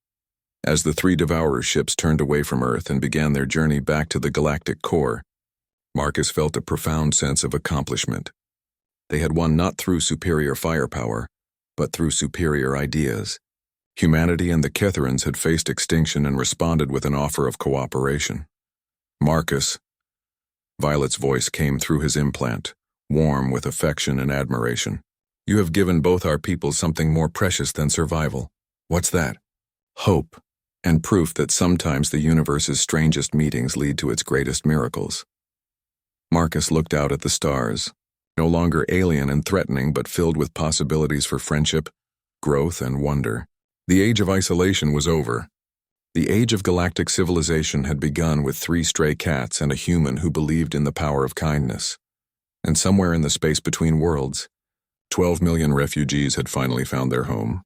As the 3 devourer ships turned away from Earth and began their journey back to the galactic core, Marcus felt a profound sense of accomplishment. They had won not through superior firepower, but through superior ideas. Humanity and the Ketherans had faced extinction and responded with an offer of cooperation. Marcus, Violet's voice came through his implant, warm with affection and admiration. You have given both our people something more precious than survival. What's that? Hope, and proof that sometimes the universe's strangest meetings lead to its greatest miracles. Marcus looked out at the stars, no longer alien and threatening but filled with possibilities for friendship, growth, and wonder. The age of isolation was over. The age of galactic civilization had begun with 3 stray cats and a human who believed in the power of kindness. And somewhere in the space between worlds, 12 million refugees had finally found their home.